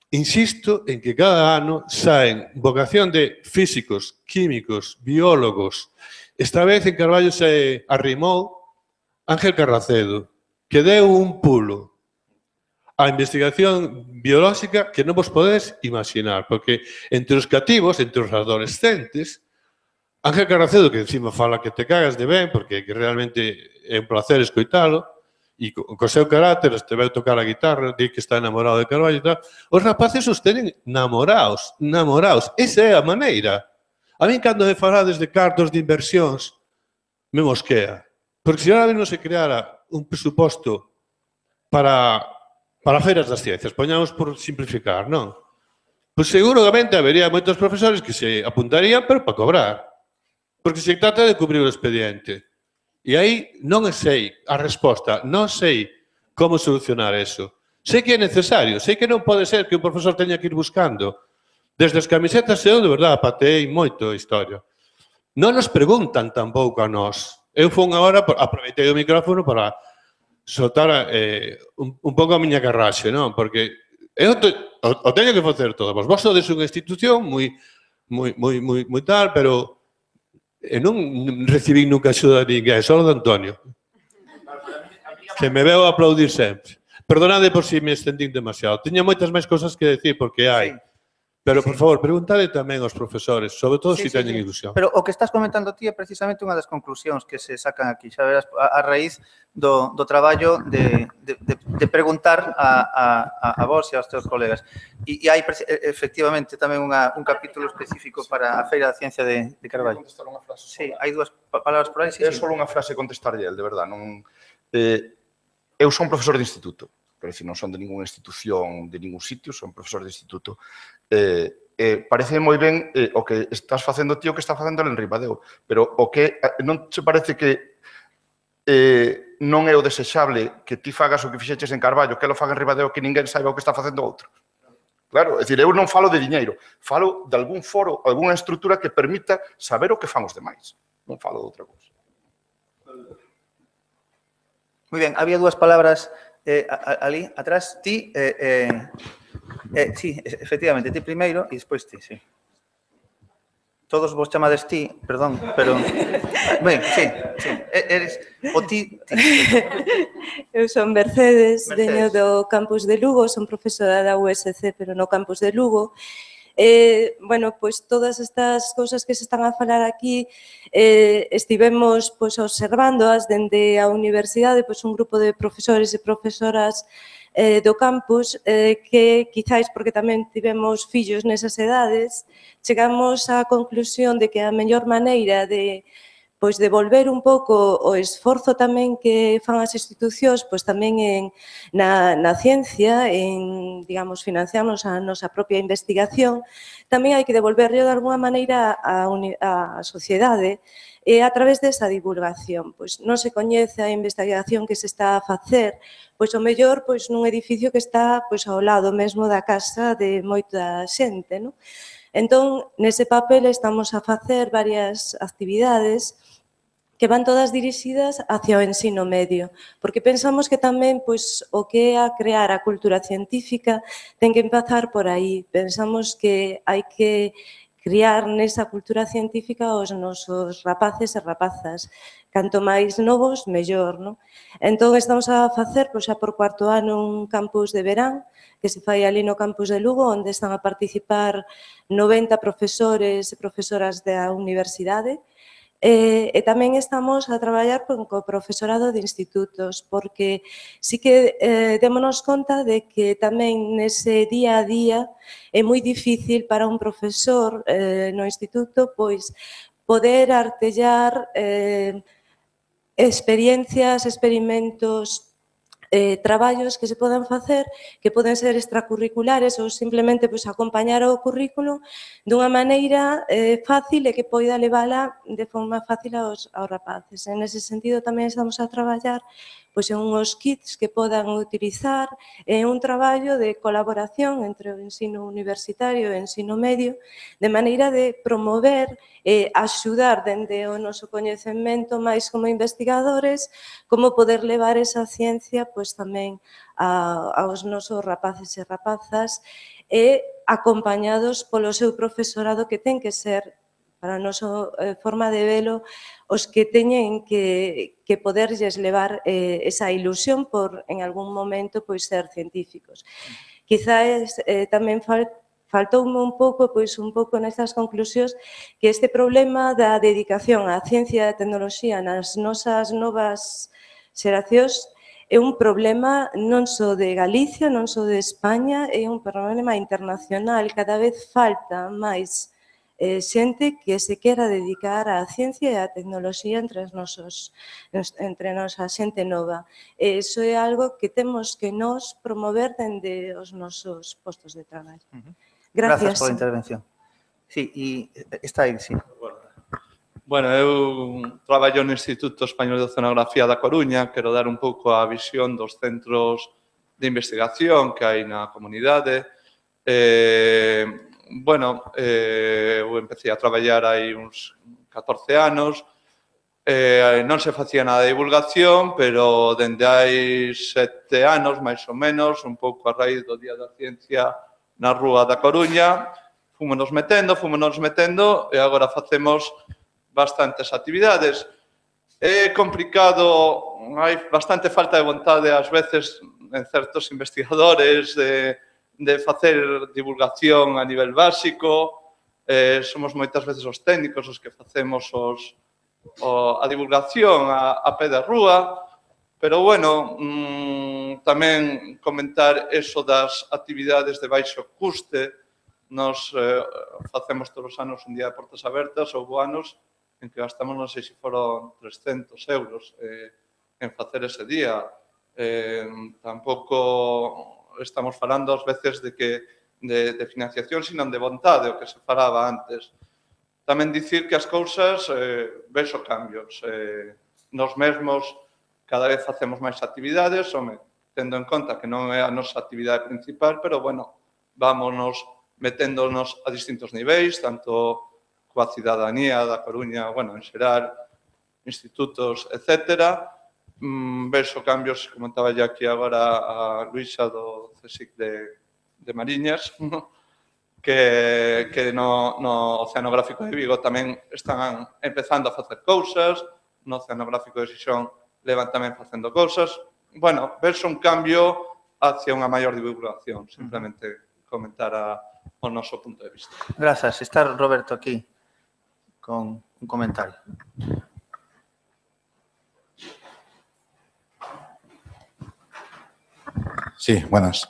[SPEAKER 10] insisto en que cada ano saen vocación de físicos, químicos, biólogos. Esta vez en Carballo se arrimou Ángel Carracedo, que deu un pulo a investigación biolóxica que non vos podedes imaginar, porque entre os cativos, entre os adolescentes, Ángel Carracedo, que encima fala que te cagas de ben, porque realmente é un placer escoitalo, e co seu carácter, este vai tocar a guitarra, di que está enamorado de Carballo e tal, os rapaces os tenen namorados. Esa é a maneira. A mí, cando me falades de cartos de inversións, me mosquea. Porque se ahora non se creara un presuposto para feiras das ciencias, poñamos por simplificar, non? Pois seguramente habería moitos profesores que se apuntarían, pero para cobrar. Porque se trata de cubrir o expediente. E aí non sei a resposta, non sei como solucionar eso. Sei que é necesario, sei que non pode ser que un profesor teña que ir buscando. Desde as camisetas eu, de verdade, pateei moito a historia. Non nos preguntan tampouco a nós. Eu fui agora, aproveitei o micrófono para soltar un pouco a miña carraxe, non? Porque eu o teño que facer todo. Vos sodes unha institución moi tal, pero non recibí nunca axuda de ninguén, só de Antonio, que me veo a aplaudir sempre. Perdonade por si me estendín demasiado. Tiña moitas máis cosas que decir, porque hai. Pero, por favor, preguntade tamén aos profesores, sobre todo se teñen ilusión.
[SPEAKER 1] Pero o que estás comentando ti é precisamente unha das conclusións que se sacan aquí, xa verás, a raíz do traballo de preguntar a vos e aos teus colegas. E hai, efectivamente, tamén un capítulo específico para a Feira da Ciencia de Carballo. Sí, hai dúas palabras por aí.
[SPEAKER 9] É só unha frase contestarlle, de verdade. Eu son profesor de instituto. Quer dizer, non son de ninguna institución, de ningún sitio, son profesor de instituto. Parece moi ben o que estás facendo ti, o que está facendo en Ribadeo, pero o que non se parece que non é o desexable que ti fagas o que fixeches en Carballo, que lo faga en Ribadeo, que ninguén saiba o que está facendo outro. Claro, é dicir, eu non falo de diñeiro, falo de algún foro, algunha estrutura que permita saber o que fan os demais. Non falo de outra cousa.
[SPEAKER 1] Muy bien, había dúas palabras ali atrás. Ti, sí, efectivamente, ti primeiro e despois ti, sí. Todos vos chamades ti, perdón, pero... Ben, sí, sí, eres o ti.
[SPEAKER 11] Eu son Mercedes, veño do campus de Lugo, son profesora da USC, pero no campus de Lugo. Bueno, pois todas estas cousas que se están a falar aquí estivemos pois observándoas dende a universidade, pois un grupo de profesores e profesoras do campus que quizáis porque tamén tivemos fillos nesas edades, chegamos á conclusión de que a mellor maneira de pois devolver un pouco o esforzo tamén que fan as institucións, pois tamén na ciencia, en, digamos, financiarnos a nosa propia investigación, tamén hai que devolverlo de alguna maneira á sociedade a través desa divulgación. Pois non se coñece a investigación que se está a facer, pois o mellor pois nun edificio que está pois ao lado mesmo da casa de moita xente, non? Entón, nese papel estamos a facer varias actividades que van todas dirixidas hacia o ensino medio, porque pensamos que tamén pois, o que é a crear a cultura científica ten que empezar por aí. Pensamos que hai que criar nesa cultura científica os nosos rapaces e rapazas. Canto máis novos, mellor, non? Entón, estamos a facer, pois, xa por cuarto ano, un campus de verán, que se fai ali no campus de Lugo, onde están a participar 90 profesores e profesoras da universidade, e tamén estamos a traballar co profesorado de institutos, porque sí que démonos conta de que tamén nese día a día é moi difícil para un profesor no instituto pois poder artellar experiencias, experimentos, traballos que se podan facer, que poden ser extracurriculares ou simplemente pois, acompañar o currículo dunha maneira fácil e que poida levala de forma fácil aos rapaces. En ese sentido, tamén estamos a traballar pois, en unhos kits que podan utilizar en un traballo de colaboración entre o ensino universitario e o ensino medio, de maneira de promover e axudar dende o noso coñecemento máis como investigadores, como poder levar esa ciencia pois, tamén aos nosos rapaces e rapazas e acompañados polo seu profesorado que ten que ser, para a nosa forma de velo, os que teñen que poderlles levar esa ilusión por, en algún momento, pois ser científicos. Quizás tamén faltoume un pouco nestas conclusións que este problema da dedicación á ciencia e á tecnoloxía nas nosas novas xeracións é un problema non só de Galicia, non só de España, é un problema internacional. Cada vez falta máis xente que se quera dedicar á ciencia e á tecnoloxía entre nosa xente nova. Iso é algo que temos que nos promover dende os nosos postos de traballo.
[SPEAKER 1] Gracias pola intervención. Sí, e está aí, sí.
[SPEAKER 12] Bueno, eu traballo no Instituto Español de Oceanografía da Coruña, quero dar un pouco a visión dos centros de investigación que hai na comunidade. Bueno, eu empecé a traballar hai uns 14 anos, non se facía nada de divulgación, pero dende hai 7 anos, máis ou menos, un pouco a raíz do Día da Ciencia na Rúa da Coruña, fomos metendo e agora facemos bastantes actividades. É complicado, hai bastante falta de vontade ás veces en certos investigadores de facer divulgación a nivel básico. Somos moitas veces os técnicos os que facemos a divulgación a pé da rúa, pero, bueno, tamén comentar eso das actividades de baixo custe. Nos facemos todos os anos un día de portas abertas, houve anos en que gastamos, non sei se foron 300 euros en facer ese día. Tampouco estamos falando ás veces de financiación, sino de vontade, o que se falaba antes. Tamén dicir que as cousas vexo cambios. Nos mesmos cada vez facemos máis actividades, tendo en conta que non é a nosa actividade principal, pero, bueno, vámonos meténdonos a distintos niveis, tanto coa cidadanía da Coruña, bueno, en xeral, institutos, etc. Vexo cambios, comentaba ya aquí agora a Luisa do CSIC de Mariñas, que no Oceanográfico de Vigo tamén están empezando a facer cousas, no Oceanográfico de Xixón levan tamén facendo cousas. Bueno, vexo un cambio hacia unha maior divulgación, simplemente comentar o noso punto de vista.
[SPEAKER 1] Grazas. Está Roberto aquí con un comentario.
[SPEAKER 13] Sí, buenas.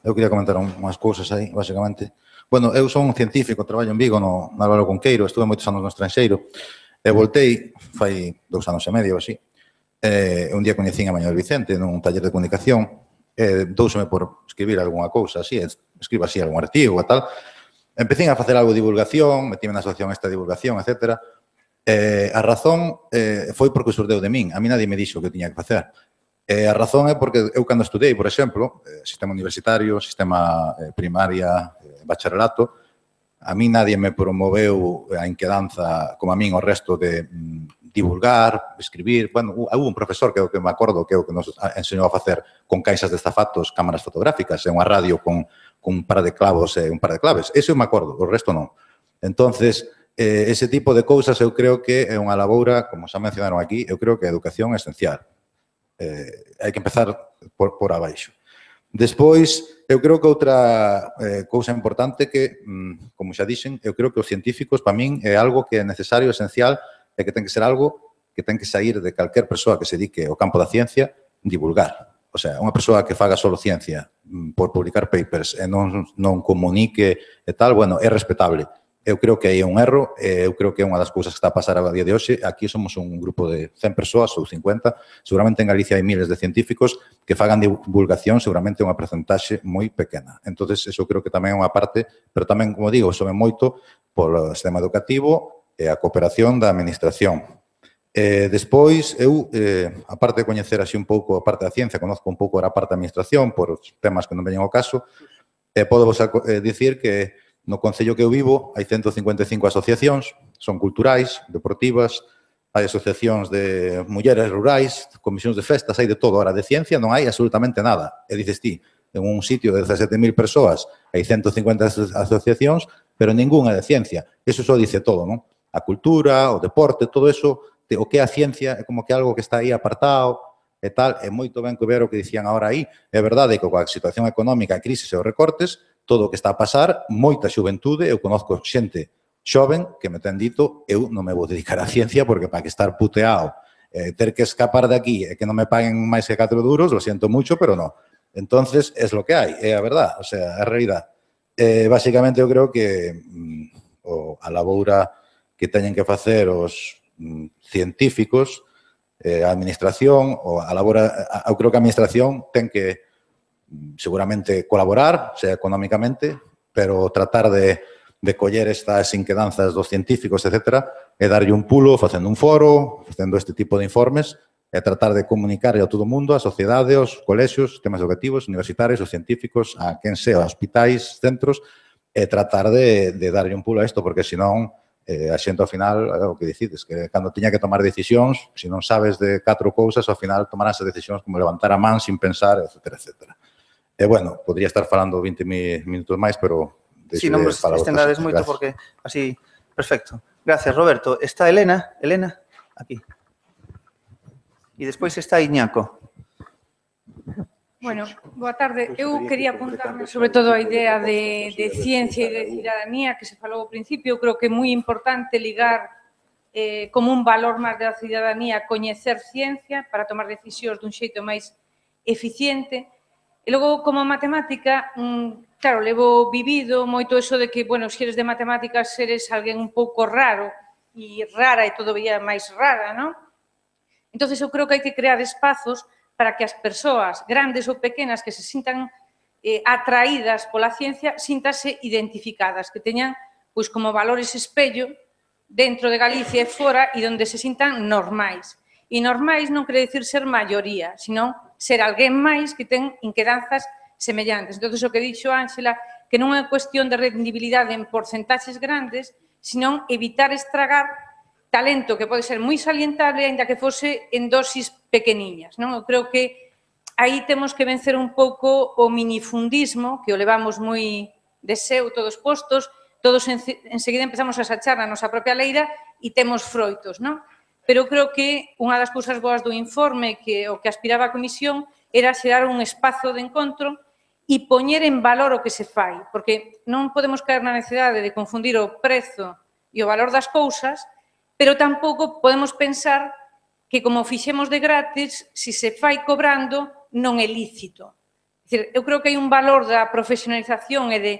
[SPEAKER 13] Eu quería comentar unhas cousas aí, basicamente. Bueno, eu son un científico, traballo en Vigo, no Álvaro Conqueiro, estuve moitos anos no estranxeiro, e voltei, fai 2 anos e medio, así, un día coñecín a Manuel Vicente nun taller de comunicación, douseme por escribir algunha cousa, así, escribo así algún artigo e tal. Empecín a facer algo de divulgación, metíme na asociación esta divulgación, etc. A razón foi porque surdeu de min, a mí nadie me dixo o que tiña que facer. A razón é porque eu cando estudei, por exemplo, sistema universitario, sistema primaria, bacharelato, a mí nadie me promoveu a inquedanza como a min o resto de divulgar, escribir. Bueno, houve un profesor que me acordo que nos enseñou a facer con caixas de zapatos cámaras fotográficas e unha radio con un par de clavos e un par de claves. Eso eu me acordo, o resto non. Entonces, ese tipo de cousas eu creo que é unha laboura, como xa mencionaron aquí, eu creo que a educación é esencial. Hai que empezar por abaixo. Despois, eu creo que outra cousa importante que, como xa dixen, eu creo que os científicos, para min, é algo que é necesario, esencial, e que ten que ser algo que ten que sair de calquer persoa que se dedique ao campo da ciencia, divulgar. O sea, unha persoa que faga solo ciencia por publicar papers e non comunique e tal, bueno, é respetable. Eu creo que aí é un erro, eu creo que é unha das cousas que está a pasar a día de hoxe. Aquí somos un grupo de 100 persoas ou 50, seguramente en Galicia hai miles de científicos que fagan divulgación, seguramente unha percentaxe moi pequena. Entonces, eso creo que tamén é unha parte, pero tamén, como digo, sobe moito polo sistema educativo e a cooperación da administración. Despois, eu, aparte de coñecer así un pouco a parte da ciencia, conozco un pouco a parte da administración por os temas que non veñen ao caso, podo vos dicir que no concello que eu vivo hai 155 asociacións, son culturais, deportivas, hai asociacións de mulleres rurais, comisións de festas, hai de todo. Ahora, de ciencia non hai absolutamente nada. E dices ti, en un sitio de 17.000 persoas hai 150 asociacións, pero ninguna de ciencia. Eso só dice todo, non? A cultura, o deporte, todo eso, o que é a ciencia é como que algo que está aí apartado e tal, é moito ben que ver o que dicían agora aí. É verdade que coa situación económica, a crisis e os recortes, todo o que está a pasar, moita xuventude, eu conozco xente xoven que me ten dito, eu non me vou dedicar á ciencia porque para que estar puteado, ter que escapar de aquí e que non me paguen máis que 4 duros, lo siento mucho, pero non. Entonces, es lo que hai, é a verdad, o sea, é a realidad. Básicamente, eu creo que a laboura que teñen que facer os científicos, a administración, eu creo que a administración ten que seguramente colaborar, sea económicamente, pero tratar de coller estas inquedanzas dos científicos, etc., e darlle un pulo facendo un foro, facendo este tipo de informes, e tratar de comunicarle a todo o mundo, a sociedade, aos colexios, sistemas educativos, universitarios, os científicos, a quen sea, hospitais, centros, e tratar de darlle un pulo a isto, porque senón a xente ao final, o que decides, que cando tiña que tomar decisións, se non sabes de 4 cousas, ao final tomarás as decisións como levantar a man sin pensar, etc., etc. E, bueno, podría estar falando 20 minutos máis, pero...
[SPEAKER 1] Si, non vos estendades moito porque así... Perfecto. Gracias, Roberto. Está Elena, aquí. E despois está Iñaco.
[SPEAKER 14] Bueno, boa tarde. Eu quería apuntarme sobre todo a idea de ciencia e de cidadanía que se falou ao principio. Eu creo que é moi importante ligar como un valor máis da cidadanía coñecer ciencia para tomar decisións dun xeito máis eficiente. E logo, como matemática, claro, levo vivido moito eso de que, bueno, se eres de matemáticas, eres alguén un pouco raro, e rara e todavía máis rara, non? Entón, eu creo que hai que crear espazos para que as persoas, grandes ou pequenas, que se sintan atraídas pola ciencia, síntase identificadas, que teñan, pois, como valores espello dentro de Galicia e fora e onde se sintan normais. E normais non quere dicir ser maioría, senón ser alguén máis que ten inquedanzas semellantes. Entón, o que dixo Ángela, que non é cuestión de rendibilidade en porcentaxes grandes, senón evitar estragar talento que pode ser moi salientable, aínda que fose en dosis pequeniñas. Eu creo que aí temos que vencer un pouco o minifundismo, que o levamos moi de seu todos postos, todos enseguida empezamos a sachar na nosa propia leira e temos froitos, non? Pero creo que unha das cousas boas do informe que o que aspiraba a Comisión era xerar un espazo de encontro e poñer en valor o que se fai, porque non podemos caer na necesidade de confundir o prezo e o valor das cousas, pero tampouco podemos pensar que como fixemos de gratis, se se fai cobrando, non é lícito. Eu creo que hai un valor da profesionalización e de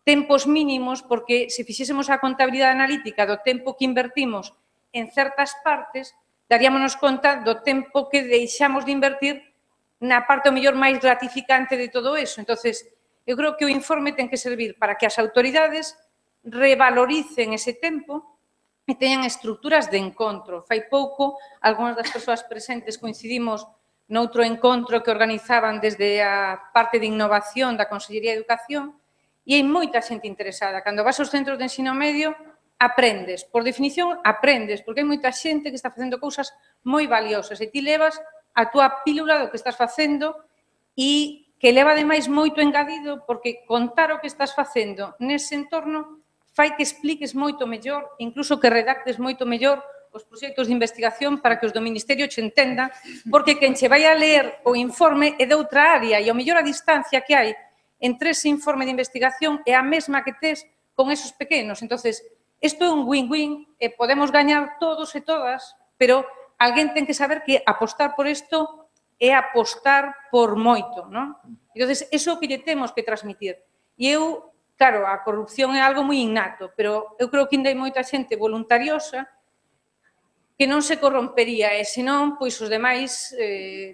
[SPEAKER 14] tempos mínimos, porque se fixésemos a contabilidade analítica do tempo que invertimos en certas partes, daríamonos conta do tempo que deixamos de invertir na parte o mellor máis gratificante de todo eso. Entonces, eu creo que o informe ten que servir para que as autoridades revaloricen ese tempo e teñan estruturas de encontro. Fai pouco, algunhas das persoas presentes coincidimos noutro encontro que organizaban desde a parte de innovación da Consellería de Educación e hai moita xente interesada. Cando vas aos centros de ensino medio, aprendes. Por definición, aprendes, porque hai moita xente que está facendo cousas moi valiosas e ti levas a túa pílula do que estás facendo e que leva ademais moito engadido porque contar o que estás facendo nese entorno fai que expliques moito mellor, incluso que redactes moito mellor os proxectos de investigación para que os do Ministerio che entendan, porque quen che vai a ler o informe é de outra área e ao mellor a distancia que hai entre ese informe de investigación é a mesma que tes con esos pequenos. Entonces, isto é un win-win e podemos gañar todos e todas, pero alguén ten que saber que apostar por isto é apostar por moito, non? Entón, iso é o que lle temos que transmitir. E eu, claro, a corrupción é algo moi innato, pero eu creo que ainda hai moita xente voluntariosa que non se corrompería, e senón, pois os demais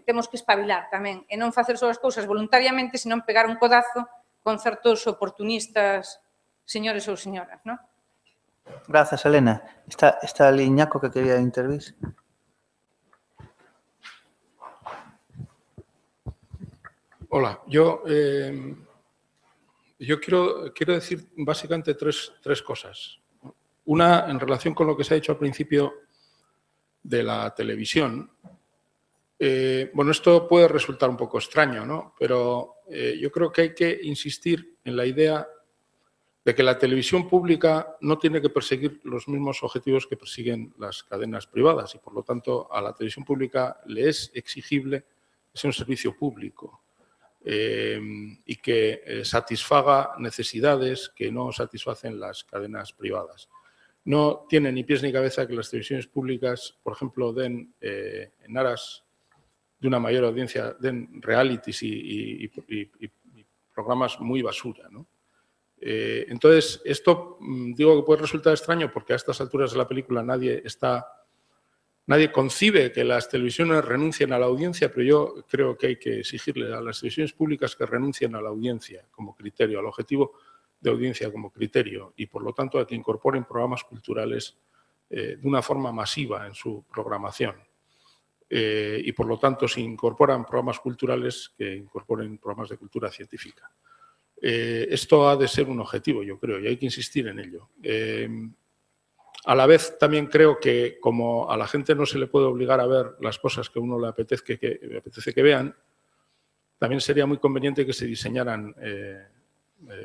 [SPEAKER 14] temos que espabilar tamén, e non facer só as cousas voluntariamente, senón pegar un codazo con certos oportunistas señores ou señoras, non?
[SPEAKER 1] Grazas, Elena. Está ali Iñaco que quería intervir.
[SPEAKER 15] Hola, yo quiero decir básicamente tres cosas. Una, en relación con lo que se ha dicho al principio de la televisión. Bueno, esto puede resultar un poco extraño, ¿no? Pero yo creo que hay que insistir en la idea de que la televisión pública no tiene que perseguir los mismos objetivos que persiguen las cadenas privadas y, por lo tanto, a la televisión pública le es exigible ser un servicio público y que satisfaga necesidades que no satisfacen las cadenas privadas. No tiene ni pies ni cabeza que las televisiones públicas, por ejemplo, den en aras de una mayor audiencia, den realities y programas muy basura, ¿no? Entonces, esto digo que puede resultar extraño porque a estas alturas de la película nadie concibe que las televisiones renuncien a la audiencia, pero yo creo que hay que exigirle a las televisiones públicas que renuncien a la audiencia como criterio, al objetivo de audiencia como criterio y, por lo tanto, a que incorporen programas culturales de una forma masiva en su programación. Y, por lo tanto, si incorporan programas culturales, que incorporen programas de cultura científica. Esto ha de ser un objetivo, yo creo, y hay que insistir en ello. A la vez, también creo que, como a la gente no se le puede obligar a ver las cosas que a uno le apetece que vean, también sería muy conveniente que se diseñaran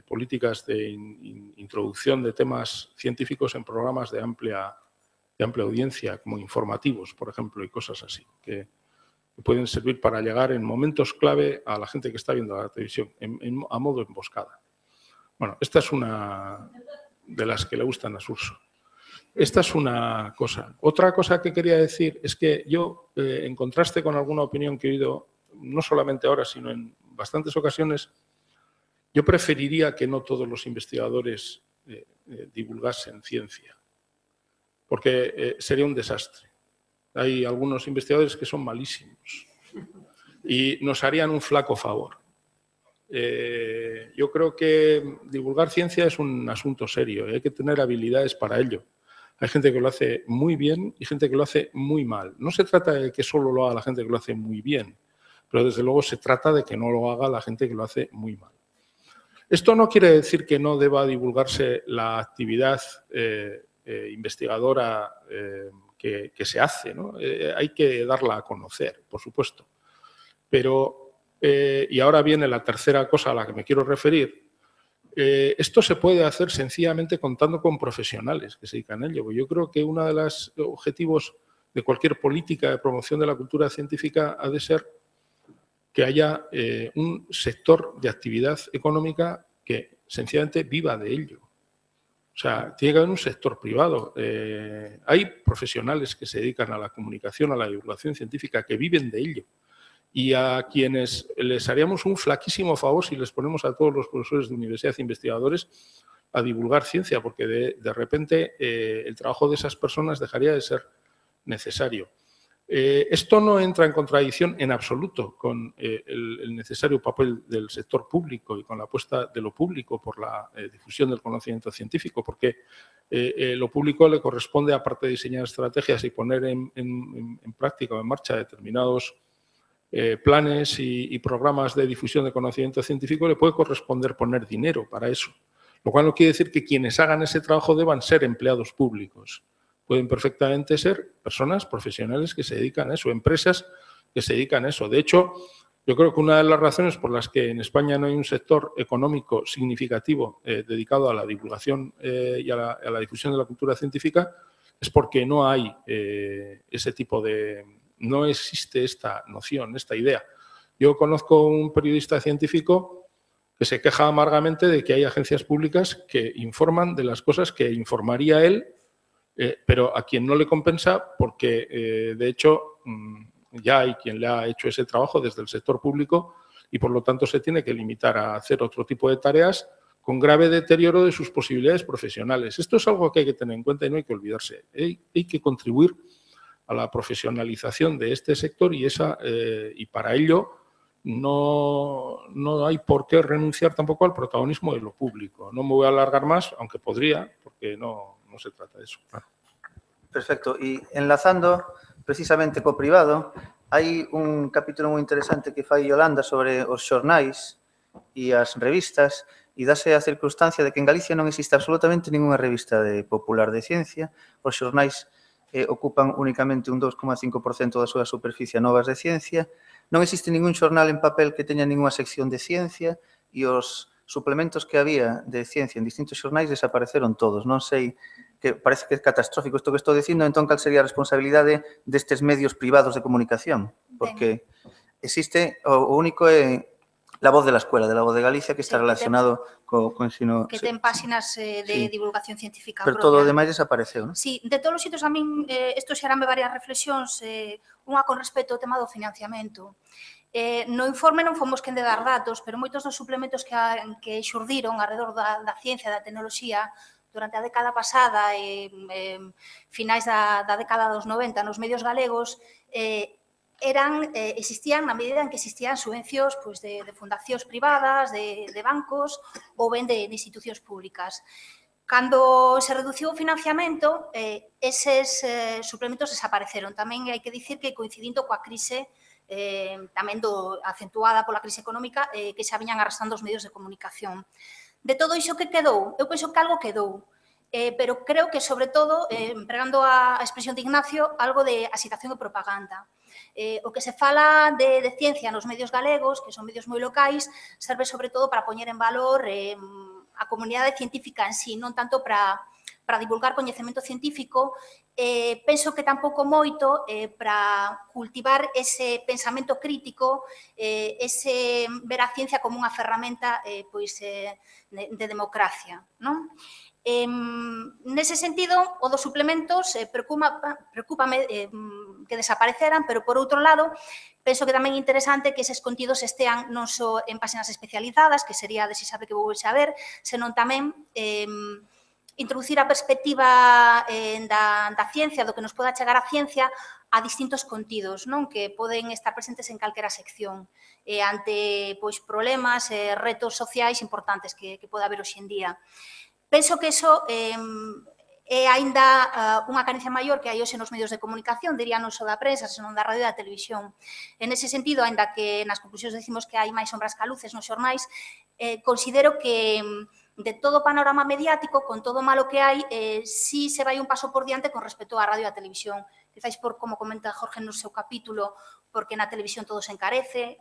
[SPEAKER 15] políticas de introducción de temas científicos en programas de amplia audiencia, como informativos, por ejemplo, y cosas así, que pueden servir para llegar en momentos clave a la gente que está viendo la televisión, a modo emboscada. Bueno, esta es una de las que le gustan a Surso. Esta es una cosa. Otra cosa que quería decir es que yo, en contraste con alguna opinión que he oído, no solamente ahora, sino en bastantes ocasiones, yo preferiría que no todos los investigadores divulgasen ciencia, porque sería un desastre. Hay algunos investigadores que son malísimos y nos harían un flaco favor. Yo creo que divulgar ciencia es un asunto serio y hay que tener habilidades para ello. Hay gente que lo hace muy bien y gente que lo hace muy mal. No se trata de que solo lo haga la gente que lo hace muy bien, pero desde luego se trata de que no lo haga la gente que lo hace muy mal. Esto no quiere decir que no deba divulgarse la actividad investigadora que se hace, ¿no? Hay que darla a conocer, por supuesto. Pero, y ahora viene la tercera cosa a la que me quiero referir, esto se puede hacer sencillamente contando con profesionales que se dedican a ello. Yo creo que uno de los objetivos de cualquier política de promoción de la cultura científica ha de ser que haya un sector de actividad económica que sencillamente viva de ello. O sea, tiene que haber un sector privado. Hay profesionales que se dedican a la comunicación, a la divulgación científica, que viven de ello. Y a quienes les haríamos un flaquísimo favor si les ponemos a todos los profesores de universidad e investigadores a divulgar ciencia, porque de repente el trabajo de esas personas dejaría de ser necesario. Esto no entra en contradicción en absoluto con el necesario papel del sector público y con la apuesta de lo público por la difusión del conocimiento científico, porque lo público le corresponde, aparte de diseñar estrategias y poner en práctica o en marcha determinados planes y programas de difusión de conocimiento científico, le puede corresponder poner dinero para eso. Lo cual no quiere decir que quienes hagan ese trabajo deban ser empleados públicos. Pueden perfectamente ser personas profesionales que se dedican a eso, empresas que se dedican a eso. De hecho, yo creo que una de las razones por las que en España no hay un sector económico significativo dedicado a la divulgación y a la difusión de la cultura científica es porque no hay ese tipo de... no existe esta noción, esta idea. Yo conozco un periodista científico que se queja amargamente de que hay agencias públicas que informan de las cosas que informaría él, pero a quien no le compensa porque, de hecho, ya hay quien le ha hecho ese trabajo desde el sector público y, por lo tanto, se tiene que limitar a hacer otro tipo de tareas con grave deterioro de sus posibilidades profesionales. Esto es algo que hay que tener en cuenta y no hay que olvidarse. Hay que contribuir a la profesionalización de este sector y para ello no hay por qué renunciar tampoco al protagonismo de lo público. No me voy a alargar más, aunque podría, porque no se trata de eso. Claro.
[SPEAKER 1] Perfecto. Y enlazando precisamente co privado, hai un capítulo moi interesante que fai Yolanda sobre os xornais e as revistas e dáse a circunstancia de que en Galicia non existe absolutamente ninguna revista popular de ciencia. Os xornais ocupan únicamente un 2,5% da súa superficie novas de ciencia. Non existe ningún xornal en papel que teña ninguna sección de ciencia e os suplementos que había de ciencia en distintos xornais desapareceron todos. Non sei, que parece que é catastrófico isto que estou dicindo, entón cal sería a responsabilidade destes medios privados de comunicación? Porque existe, o único é La Voz de la Escuela, de La Voz de Galicia, que está relacionado co ensino...
[SPEAKER 16] Que ten páxinas de divulgación científica
[SPEAKER 1] propia. Pero todo o demais desapareceu, non?
[SPEAKER 16] Sí, de todos os sitios a min isto xerame varias reflexións, unha con respecto ao tema do financiamento. No informe non fomos quen de dar datos, pero moitos dos suplementos que xurdiron alrededor da ciencia e da tecnoloxía durante a década pasada e finais da década dos 90 nos medios galegos existían na medida en que existían subvencións de fundacións privadas, de bancos ou ben de institucións públicas. Cando se reduciu o financiamento, eses suplementos desapareceron. Tamén hai que dicir que coincidindo coa crise tamén acentuada pola crise económica que xa viñan arrastrando os medios de comunicación. De todo iso que quedou, eu penso que algo quedou, pero creo que, sobre todo, empregando a expresión de Ignacio, algo de agitación e propaganda. O que se fala de ciencia nos medios galegos, que son medios moi locais, serve sobre todo para poñer en valor a comunidade científica en sí, non tanto para divulgar coñecemento científico, penso que tampouco moito para cultivar ese pensamento crítico, ese ver a ciencia como unha ferramenta de democracia, non? Nese sentido, o dos suplementos preocúpame que desapareceran, pero por outro lado, penso que tamén é interesante que eses contidos estean non só en páxinas especializadas, que sería desexable que vou saber, senón tamén introducir a perspectiva da ciencia, do que nos poda chegar a ciencia, a distintos contidos, non, que poden estar presentes en calquera sección, ante problemas e retos sociais importantes que pode haber hoxe en día. Penso que iso é aínda unha carencia maior que hai hoxe nos medios de comunicación, diría non só da prensa, senón da radio e da televisión. En ese sentido, aínda que nas conclusións decimos que hai máis sombras que luces nos xornais, considero que de todo o panorama mediático, con todo o malo que hai, sí se vai un paso por diante con respecto á radio e á televisión. Quizáis por, como comenta Jorge no seu capítulo, porque na televisión todo se encarece,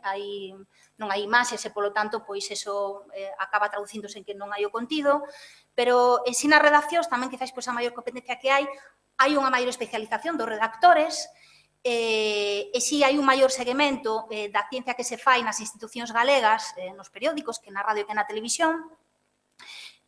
[SPEAKER 16] non hai imaxes e, polo tanto, pois eso acaba traducíndose en que non hai o contido, pero en si nas redaccións, tamén quizáis pois a maior competencia que hai unha maior especialización dos redactores, e si hai un maior seguimento da ciencia que se fai nas institucións galegas, nos periódicos, que na radio e que na televisión,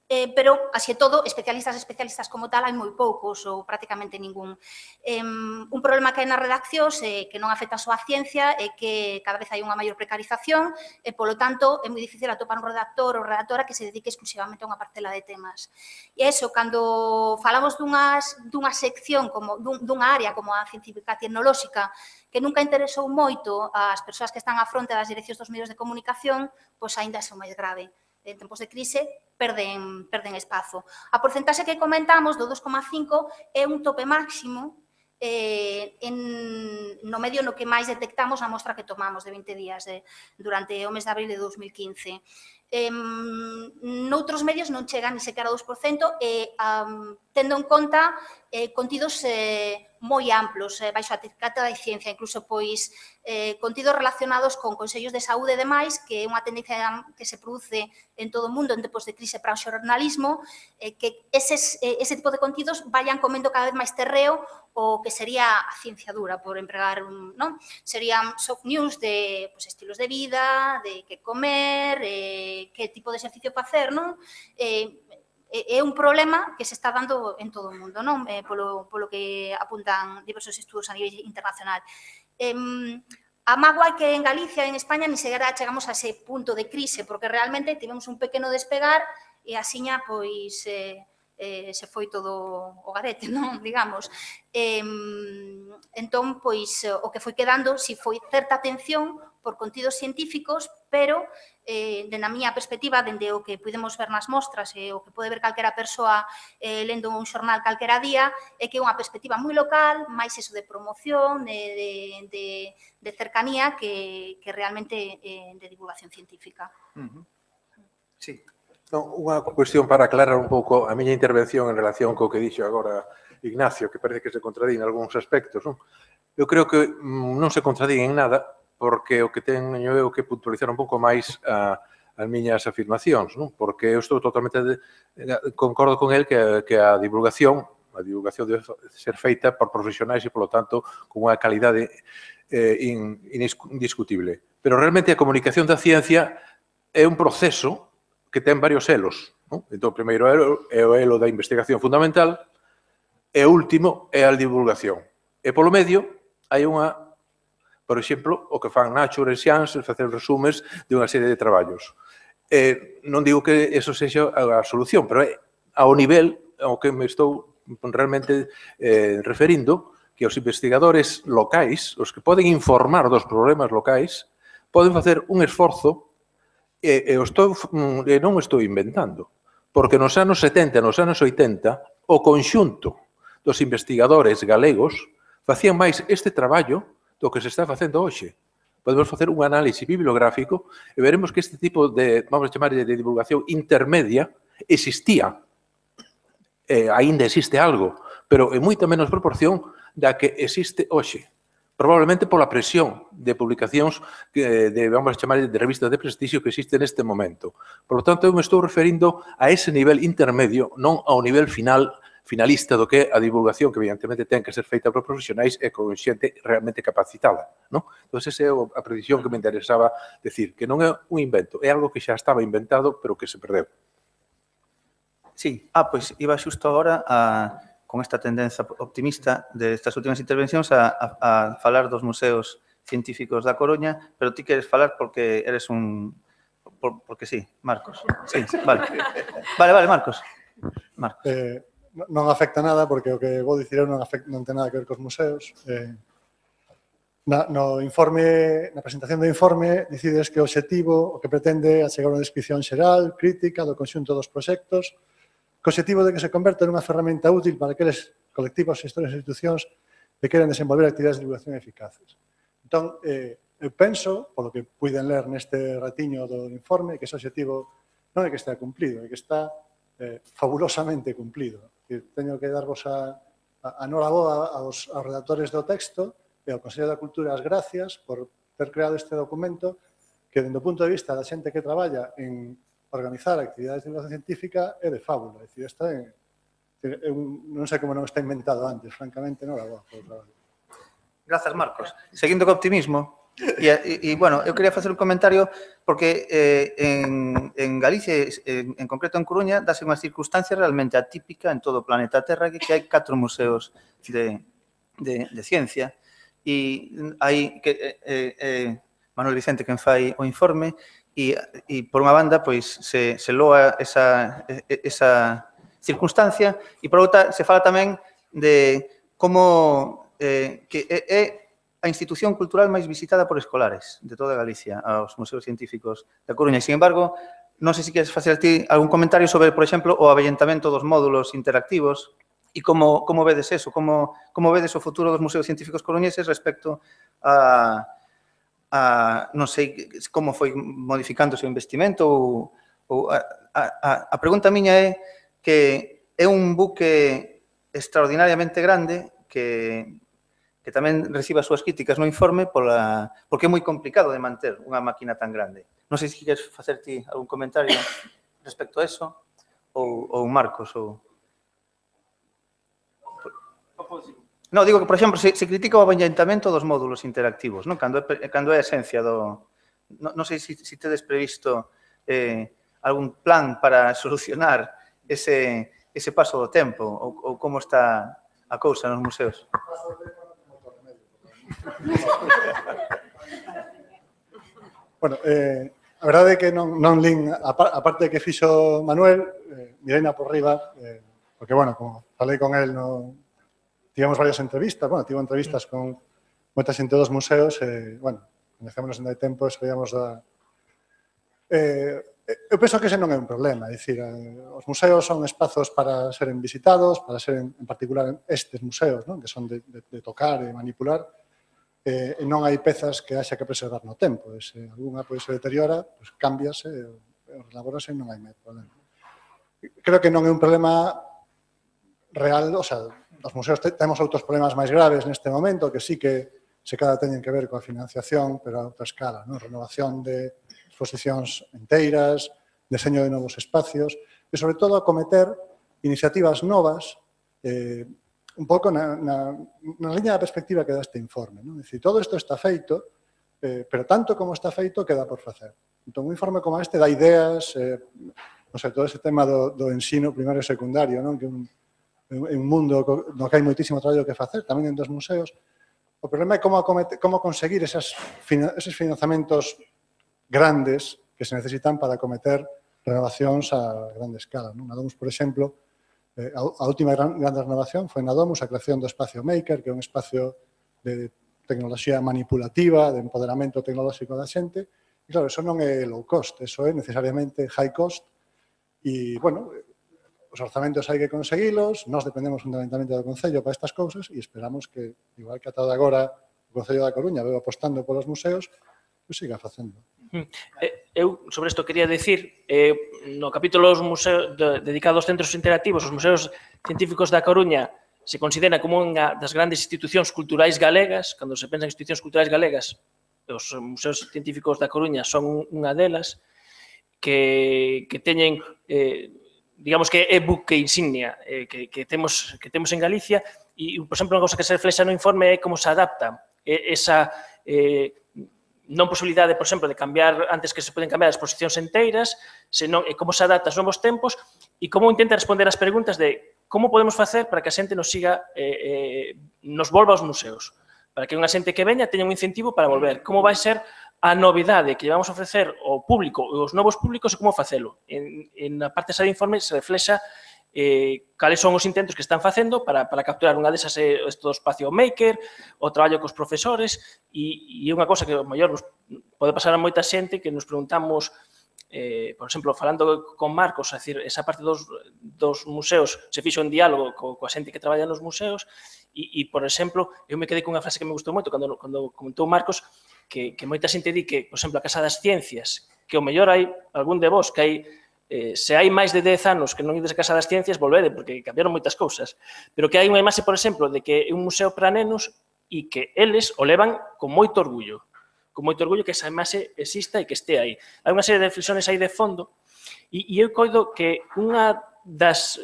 [SPEAKER 16] pero, así e todo, especialistas como tal hai moi poucos ou prácticamente ningún. Un problema que hai nas redaccións que non afecta só a ciencia é que cada vez hai unha maior precarización e, polo tanto, é moi difícil atopar un redactor ou redactora que se dedique exclusivamente a unha parcela de temas. E iso, cando falamos dunha sección, dunha área como a científica tecnolóxica, que nunca interesou moito ás persoas que están á fronte das direccións dos medios de comunicación, pois aínda é máis grave. En tempos de crise perden espazo. A porcentaxe que comentamos do 2,5 é un tope máximo no medio no que máis detectamos a mostra que tomamos de 20 días durante o mes de abril de 2015. Noutros medios non chegan ni sequera ao 2% e tendo en conta contidos moi amplos, baixo a etiqueta da ciencia, incluso pois contidos relacionados con consellos de saúde e demais, que é unha tendencia que se produce en todo o mundo en tempos de crise para o xornalismo, que ese tipo de contidos vayan comendo cada vez máis terreo o que sería a ciencia dura, por empregar non? Serían soft news de estilos de vida, de que comer, que tipo de exercicio facer, non? É un problema que se está dando en todo o mundo, non? Polo que apuntan diversos estudos a nivel internacional. A mágoa é que en Galicia e en España ni sequera chegamos a ese punto de crise, porque realmente tivemos un pequeno despegar e asiña, pois, se foi todo o garete, non? Digamos. Entón, pois, o que foi quedando, si foi certa atención por contidos científicos, pero, dende a miña perspectiva, dende o que podemos ver nas mostras e o que pode ver calquera persoa lendo un xornal calquera día, é que é unha perspectiva moi local, máis eso de promoción, de cercanía, que realmente de divulgación científica.
[SPEAKER 1] Sí.
[SPEAKER 2] Unha cuestión para aclarar un pouco a miña intervención en relación co que dixo agora Ignacio, que parece que se contradí en algúns aspectos. Eu creo que non se contradí en nada, porque o que teño eu que puntualizar un pouco máis as miñas afirmacións, porque eu estou totalmente concordo con el que a divulgación debe ser feita por profesionais e, polo tanto, con unha calidade indiscutible. Pero realmente a comunicación da ciencia é un proceso que ten varios elos. Entón, o primeiro é o elo da investigación fundamental e o último é a divulgación. E polo medio hai unha, por exemplo, o que fan Nature e Science, facer resumes de unha serie de traballos. Non digo que eso sexa a solución, pero é ao nivel ao que me estou realmente referindo, que os investigadores locais, os que poden informar dos problemas locais, poden facer un esforzo e non o estou inventando, porque nos anos 70 e nos anos 80 o conxunto dos investigadores galegos facían máis este traballo do que se está facendo hoxe. Podemos facer un análise bibliográfico e veremos que este tipo de, vamos a chamar de divulgación intermedia, existía. Aínda existe algo, pero en moita menos proporción da que existe hoxe. Probablemente pola presión de publicacións vamos a chamar de revistas de prestixio que existe neste momento. Por lo tanto, eu me estou referindo a ese nivel intermedio, non ao nivel finalista do que a divulgación, que evidentemente ten que ser feita por profesionais e con xente realmente capacitada. Entón, esa é a precisión que me interesaba decir, que non é un invento, é algo que xa estaba inventado, pero que se perdeu.
[SPEAKER 1] Sí, pois iba xusto agora con esta tendencia optimista destas últimas intervencións a falar dos museos científicos da Coruña, pero ti queres falar porque eres un... Porque sí, Marcos. Sí, vale. Vale, Marcos.
[SPEAKER 17] Non afecta nada, porque o que vou dicir non ten nada que ver cos museos. Na presentación do informe, decides que o obxectivo, o que pretende, achegar unha descripción xeral, crítica do conxunto dos proxectos, co objetivo de que se converta nunha ferramenta útil para aqueles colectivos, xestores e institucións que queren desenvolver actividades de divulgación eficaces. Entón, eu penso, polo que puiden ler neste ratiño do informe, que ese objetivo non é que estea cumplido, é que está fabulosamente cumplido. Teño que darvos a noraboa aos redactores do texto e ao Consello da Cultura as gracias por ter creado este documento que, dende o punto de vista da xente que traballa en organizar actividades de divulgación científica, é de fábula. É dicir, esta non sei como non está inventado antes, francamente, noraboa polo traballo.
[SPEAKER 1] Grazas, Marcos. Seguindo co optimismo, bueno, eu quería facer un comentario porque en Galicia, en concreto en Coruña, dase unha circunstancia realmente atípica en todo o planeta Terra, que hai 4 museos de ciencia e hai Manuel Vicente quen fai o informe e por unha banda pois se loa esa circunstancia e por outra se fala tamén de como que é a institución cultural máis visitada por escolares de toda Galicia, aos museos científicos da Coruña. E, sin embargo, non sei se queres facer ti algún comentario sobre, por exemplo, o avellentamento dos módulos interactivos e como vedes eso, como vedes o futuro dos museos científicos coruñeses respecto a non sei como foi modificando o seu investimento ou a pregunta miña é que é un buque extraordinariamente grande que tamén recibe as súas críticas no informe porque é moi complicado de manter unha máquina tan grande. Non sei se queres facer ti algún comentario respecto a eso ou Marcos ou... No, digo que, por exemplo, se critica o avellentamento dos módulos interactivos, non? Cando é a esencia do... Non sei se tedes previsto algún plan para solucionar ese paso do tempo ou como está a cousa nos museos.
[SPEAKER 17] Bueno, a verdade é que non lín, a parte que fixo Manuel, mireina por riba, porque, bueno, como falei con el, tivemos varias entrevistas, bueno, tivo entrevistas con moita xente dos museos, bueno, conhecémonos en hai tempo, sabíamos da... Eu penso que ese non é un problema, é dicir, os museos son espazos para seren visitados, para ser, en particular, estes museos, non? Que son de tocar e manipular, e non hai pezas que haxa que preservar no tempo. E se alguna se deteriora, cámbiase, relaborase e non hai problema. Creo que non é un problema real, o sea, os museos temos outros problemas máis graves neste momento, que sí que se cada teñen que ver coa financiación, pero a outra escala, non? Renovación de exposicións enteiras, deseño de novos espacios, e, sobre todo, acometer iniciativas novas un pouco na liña da perspectiva que dá este informe. É dicir, todo isto está feito, pero tanto como está feito, queda por facer. Entón, un informe como este dá ideas, non sei, todo ese tema do ensino primario e secundario, que é un mundo no que hai moitísimo traballo que facer, tamén en dos museos. O problema é como conseguir eses financiamentos grandes que se necesitan para acometer renovacións a grande escala. Na Domus, por exemplo, a última grande renovación foi na Domus a creación do espacio Maker, que é un espacio de tecnoloxía manipulativa, de empoderamento tecnolóxico da xente. E, claro, eso non é low cost, eso é necesariamente high cost. E, bueno, os orzamentos hai que conseguilos, nós dependemos fundamentalmente do Concello para estas cousas e esperamos que, igual que ata agora o Concello da Coruña veo apostando polos museos, pois siga facendo.
[SPEAKER 18] Eu, sobre isto, quería dicir, no capítulo dos museos dedicado aos centros interactivos, os museos científicos da Coruña se considera como unha das grandes institucións culturais galegas. Cando se pensa en institucións culturais galegas, os museos científicos da Coruña son unha delas, que teñen, digamos que é buque insignia que temos en Galicia, e, por exemplo, unha cosa que se reflexa no informe é como se adapta esa non posibilidade, por exemplo, de cambiar, antes que se poden cambiar as exposicións enteiras, senón como se adapta aos novos tempos e como intenta responder as preguntas de como podemos facer para que a xente nos siga, nos volva aos museos, para que unha xente que veña teña un incentivo para volver. Como vai ser a novidade que vamos a ofrecer ao público e aos novos públicos e como facelo. En a parte esa de informe se reflexa cales son os intentos que están facendo para capturar unha desas do espacio Maker, o traballo cos profesores, e é unha cosa que, ao mellor, pode pasar a moita xente que nos preguntamos por exemplo, falando con Marcos, é dicir, esa parte dos museos se fixo en diálogo coa xente que traballa nos museos e, por exemplo, eu me quedei cunha frase que me gustou moito cando comentou Marcos que moita xente di que, por exemplo, a Casa das Ciencias, que o mellor hai algún de vos que hai, se hai máis de 10 anos que non ides a Casa das Ciencias, volvede, porque cambiaron moitas cousas, pero que hai unha imaxe, por exemplo, de que é un museo para nenos e que eles o levan con moito orgullo que esa imaxe exista e que este aí. Hai unha serie de reflexiones aí de fondo e eu coido que unha das,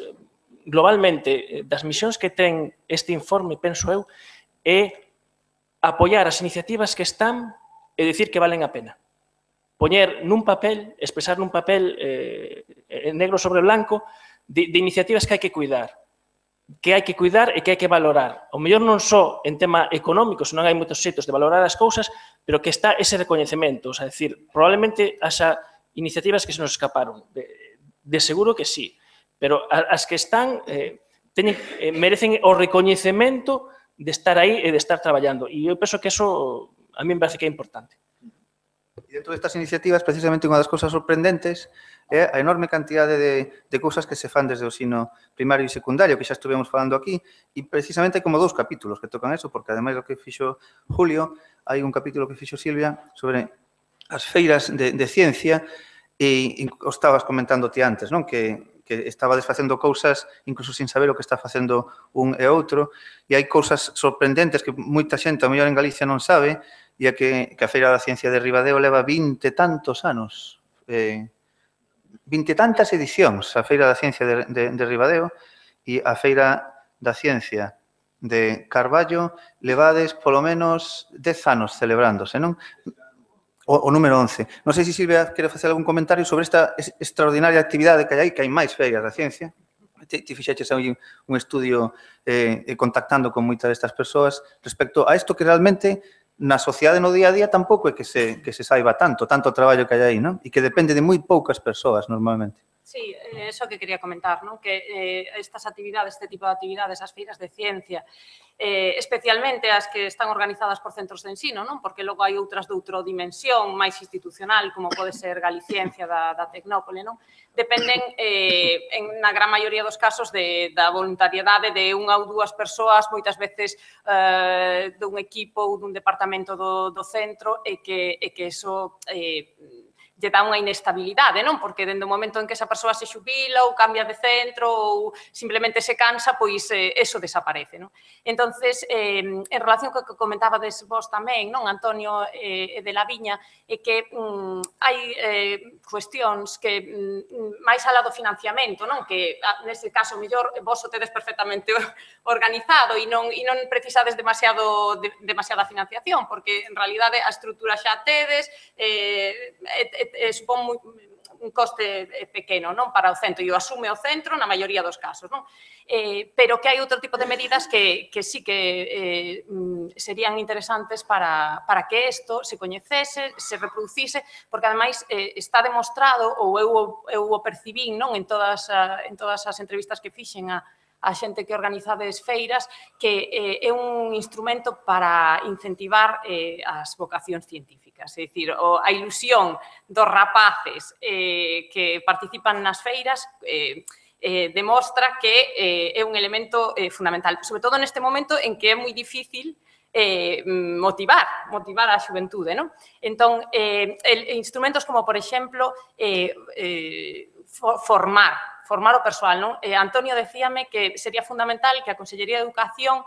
[SPEAKER 18] globalmente, das misións que ten este informe, penso eu, é apoiar as iniciativas que están e dicir que valen a pena. Poñer nun papel, expresar nun papel negro sobre blanco de iniciativas que hai que cuidar e que hai que valorar. O mellor non só en tema económico, senón hai moitos xeitos de valorar as cousas, pero que está ese recoñecemento. O sea, decir, probablemente haxa iniciativas que se nos escaparon. De seguro que sí. Pero as que están merecen o recoñecemento de estar aí e de estar traballando. E eu penso que eso a mí me parece que é importante.
[SPEAKER 1] E dentro destas iniciativas, precisamente, unha das cousas sorprendentes é a enorme cantidade de cousas que se fan desde o ensino primario e secundario, que xa estuvemos falando aquí, e precisamente hai como 2 capítulos que tocan eso, porque ademais do que fixo Julio, hai un capítulo que fixo Silvia sobre as feiras de ciencia, e o estabas comentando ti antes, non? Que estabades facendo cousas incluso sin saber o que está facendo un e outro, e hai cousas sorprendentes que moita xente, a mellor en Galicia, non sabe, e é que a Feira da Ciencia de Ribadeo leva 20 e tantos anos, 20 e tantas edicións, a Feira da Ciencia de Ribadeo, e a Feira da Ciencia de Carballo levades polo menos 10 anos celebrándose, non? O número 11. Non sei se Silvia quere facer algún comentario sobre esta extraordinaria actividade que hai máis feiras da ciencia. Ti fixeches aí un estudio contactando con moitas destas persoas respecto a isto que realmente na sociedade no día a día tampouco é que se saiba tanto traballo que hai aí, non? E que depende de moi poucas persoas normalmente.
[SPEAKER 3] Sí, eso que quería comentar, ¿no? Que estas actividades, este tipo de actividades, as feiras de ciencia, especialmente as que están organizadas por centros de ensino, non? Porque logo hai outras de outra dimensión máis institucional, como pode ser Galiciencia da Tecnópole, non? Dependen, na gran maioría dos casos, da voluntariedade de unha ou dúas persoas, moitas veces dun equipo ou dun departamento do centro, e que eso lle dá unha inestabilidade, non? Porque dende o momento en que esa persoa se xubila ou cambia de centro ou simplemente se cansa, pois eso desaparece, non? Entonces, en relación co que comentabades vos tamén, non, Antonio e de la Viña, é que hai cuestións que máis alá do financiamento, non? Que nese caso, mellor, vos o tedes perfectamente organizado e non precisades demasiada financiación, porque en realidade a estrutura xa tedes, supón un coste pequeno, non, para o centro, e o asume o centro na maioría dos casos, non? Pero que hai outro tipo de medidas que sí que serían interesantes para que isto se coñecese, se reproducise, porque ademais está demostrado, ou eu o percibín, non, en todas as entrevistas que fixen a xente que organizades feiras, que é un instrumento para incentivar as vocacións científicas. É dicir, a ilusión dos rapaces que participan nas feiras demostra que é un elemento fundamental, sobre todo neste momento en que é moi difícil motivar a xuventude, non? Entón, instrumentos como, por exemplo, formar o persoal, non? Antonio decíame que sería fundamental que a Consellería de Educación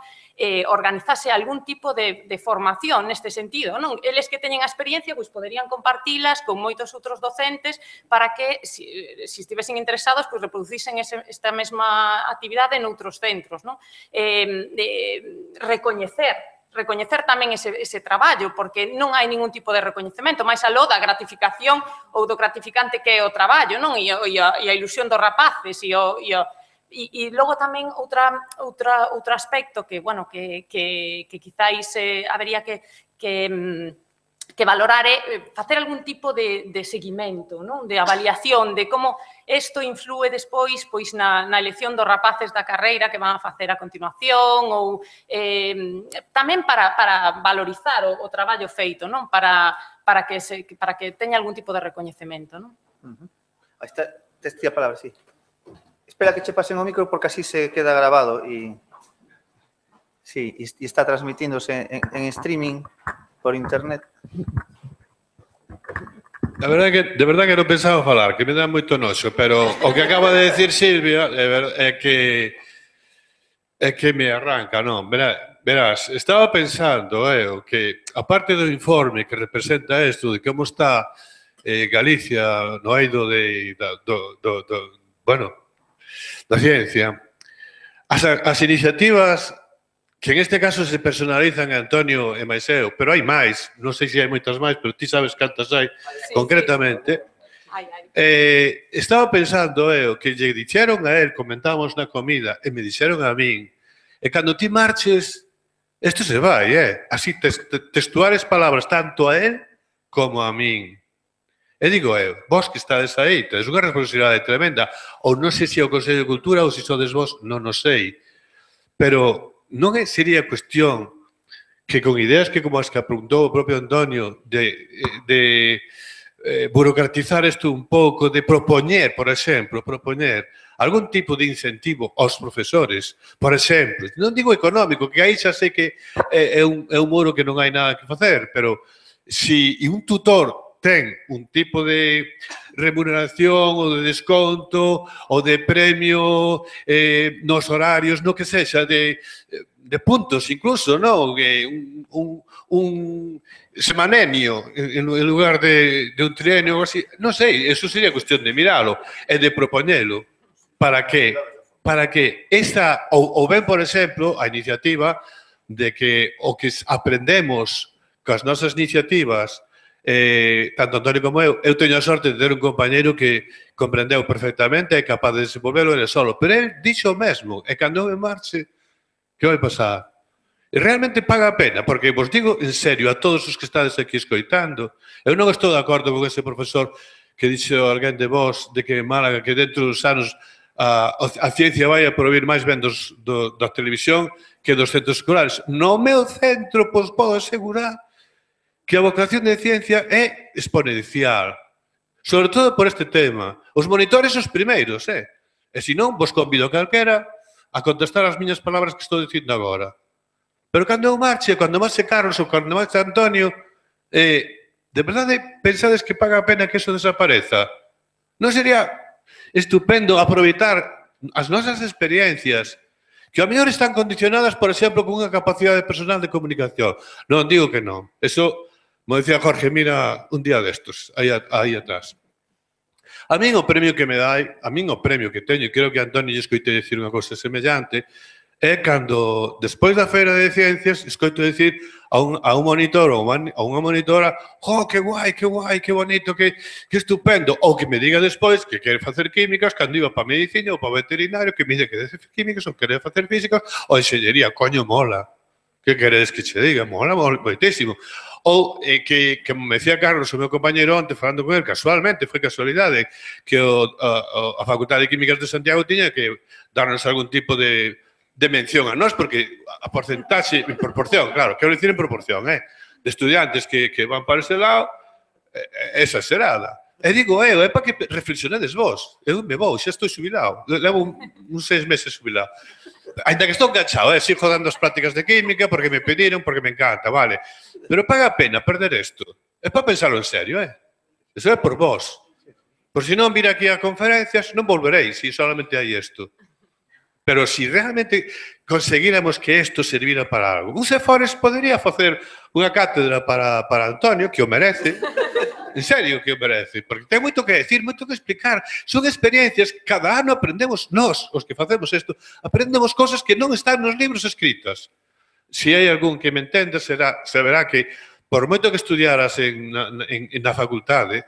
[SPEAKER 3] organizase algún tipo de formación neste sentido, non? Eles que teñen a experiencia, pois poderían compartilas con moitos outros docentes para que, se estivesen interesados, pois reproducisen esta mesma actividade noutros centros, non? Recoñecer tamén ese traballo, porque non hai ningún tipo de recoñecemento, máis aló da gratificación ou do gratificante que é o traballo, non? E a ilusión dos rapaces, e logo tamén outro aspecto que, bueno, que quizáis habería que valorar é facer algún tipo de seguimento, de avaliación de como isto influe despois na elección dos rapaces da carreira que van a facer a continuación, ou tamén para valorizar o traballo feito, para que teña algún tipo de recoñecemento.
[SPEAKER 1] Ahí está, te a palabra, sí. Espera que che pasen o micro porque así se queda grabado y sí, y está transmitiéndose en streaming por internet.
[SPEAKER 10] A verdade que, de verdade que non pensaba falar, que me dá moito noxo, pero o que acaba de decir Silvia é que me arranca, non? Verás, estaba pensando que, aparte do informe que representa isto de como está Galicia no eido da ciencia, as iniciativas que en este caso se personalizan a Antonio e máis eu, pero hai máis, non sei se hai moitas máis, pero ti sabes cantas hai concretamente. Estaba pensando que lle dixeron a él, comentábamos na comida, e me dixeron a min, e cando ti marches, isto se vai, así textuales palabras tanto a él como a min. E digo vos que estades aí, tedes unha responsabilidade tremenda, ou non sei se é o Consello de Cultura ou se sodes vos, non o sei, pero non sería cuestión que con ideas que como as que apuntou o propio Antonio de burocratizar isto un pouco, de propoñer, por exemplo, algún tipo de incentivo aos profesores, por exemplo, non digo económico, que aí xa sei que é un muro que non hai nada que facer, pero se un tutor ten un tipo de remuneración ou de desconto ou de premio nos horarios, no que sexa, de puntos incluso, non? Un semanenio en lugar de un trienio ou así. Non sei, eso sería cuestión de miralo e de propoñelo. Para que esta, ou ben, por exemplo, a iniciativa de que o que aprendemos coas nosas iniciativas, tanto Antonio como eu teño a sorte de ter un compañeiro que comprendeu perfectamente e é capaz de desenvolverlo ele solo, pero ele dixo o mesmo, e cando eu me marche, que vai pasar? E realmente paga a pena, porque vos digo en serio a todos os que estades aquí escoitando, eu non estou de acordo con ese profesor que dixo alguén de vos de que en Málaga que dentro dos anos a ciencia vai a provir máis ben da televisión que dos centros escolares. No meu centro, pois podo asegurar que a vocación de ciencia é exponencial, sobre todo por este tema. Os monitores os primeiros, E se non, vos convido a calquera a contestar as miñas palabras que estou dicindo agora. Pero cando eu marche, cando marche Carlos ou cando marche Antonio, de verdade pensades que paga a pena que eso desapareza? Non sería estupendo aproveitar as nosas experiencias que ao mellor están condicionadas, por exemplo, con unha capacidade personal de comunicación? Non digo que non. Eso, como decía Jorge, mira un día destos, aí atrás. A min o premio que me dai, a min o premio que teño, e creo que a Antonio lle escoitei dicir unha cousa semellante, é cando, despois da Feira de Ciencias, escoito dicir a un monitor ou a unha monitora que guai, que bonito, que estupendo, ou que me diga despois que quere facer químicas cando iba para medicina ou para veterinario, que me diga que debe facer químicas ou quere facer físicas ou enxeñería, coño, mola. Que queredes que che diga? Mola moitísimo. Ou que, como me decía Carlos, o meu compañeiro onte, falando con ele, casualmente, foi casualidade, que a Facultade de Químicas de Santiago tiña que darnos algún tipo de mención a nós, porque a porcentaxe, en proporción, claro, quero dicir en proporción, de estudiantes que van para ese lado, é exagerada. E digo é para que reflexionedes vos. Eu me vou, xa estou xubilado. Levo uns 6 meses xubilado. Ainda que estou enganchado, sigo dando as prácticas de química porque me pediron, porque me encanta, vale. Pero paga a pena perder isto. É para pensarlo en serio, Eso é por vos. Por si non vir aquí a conferencias, non volveréis, se solamente hai isto. Pero si realmente conseguíramos que isto servira para algo, un Cefores podería facer unha cátedra para Antonio, que o merece, en serio que o merece, porque ten moito que decir, moito que explicar. Son experiencias que cada ano aprendemos nós, os que facemos isto, aprendemos cosas que non están nos libros escritas. Se hai algún que me entenda, saberá que, por moito que estudiaras na facultade,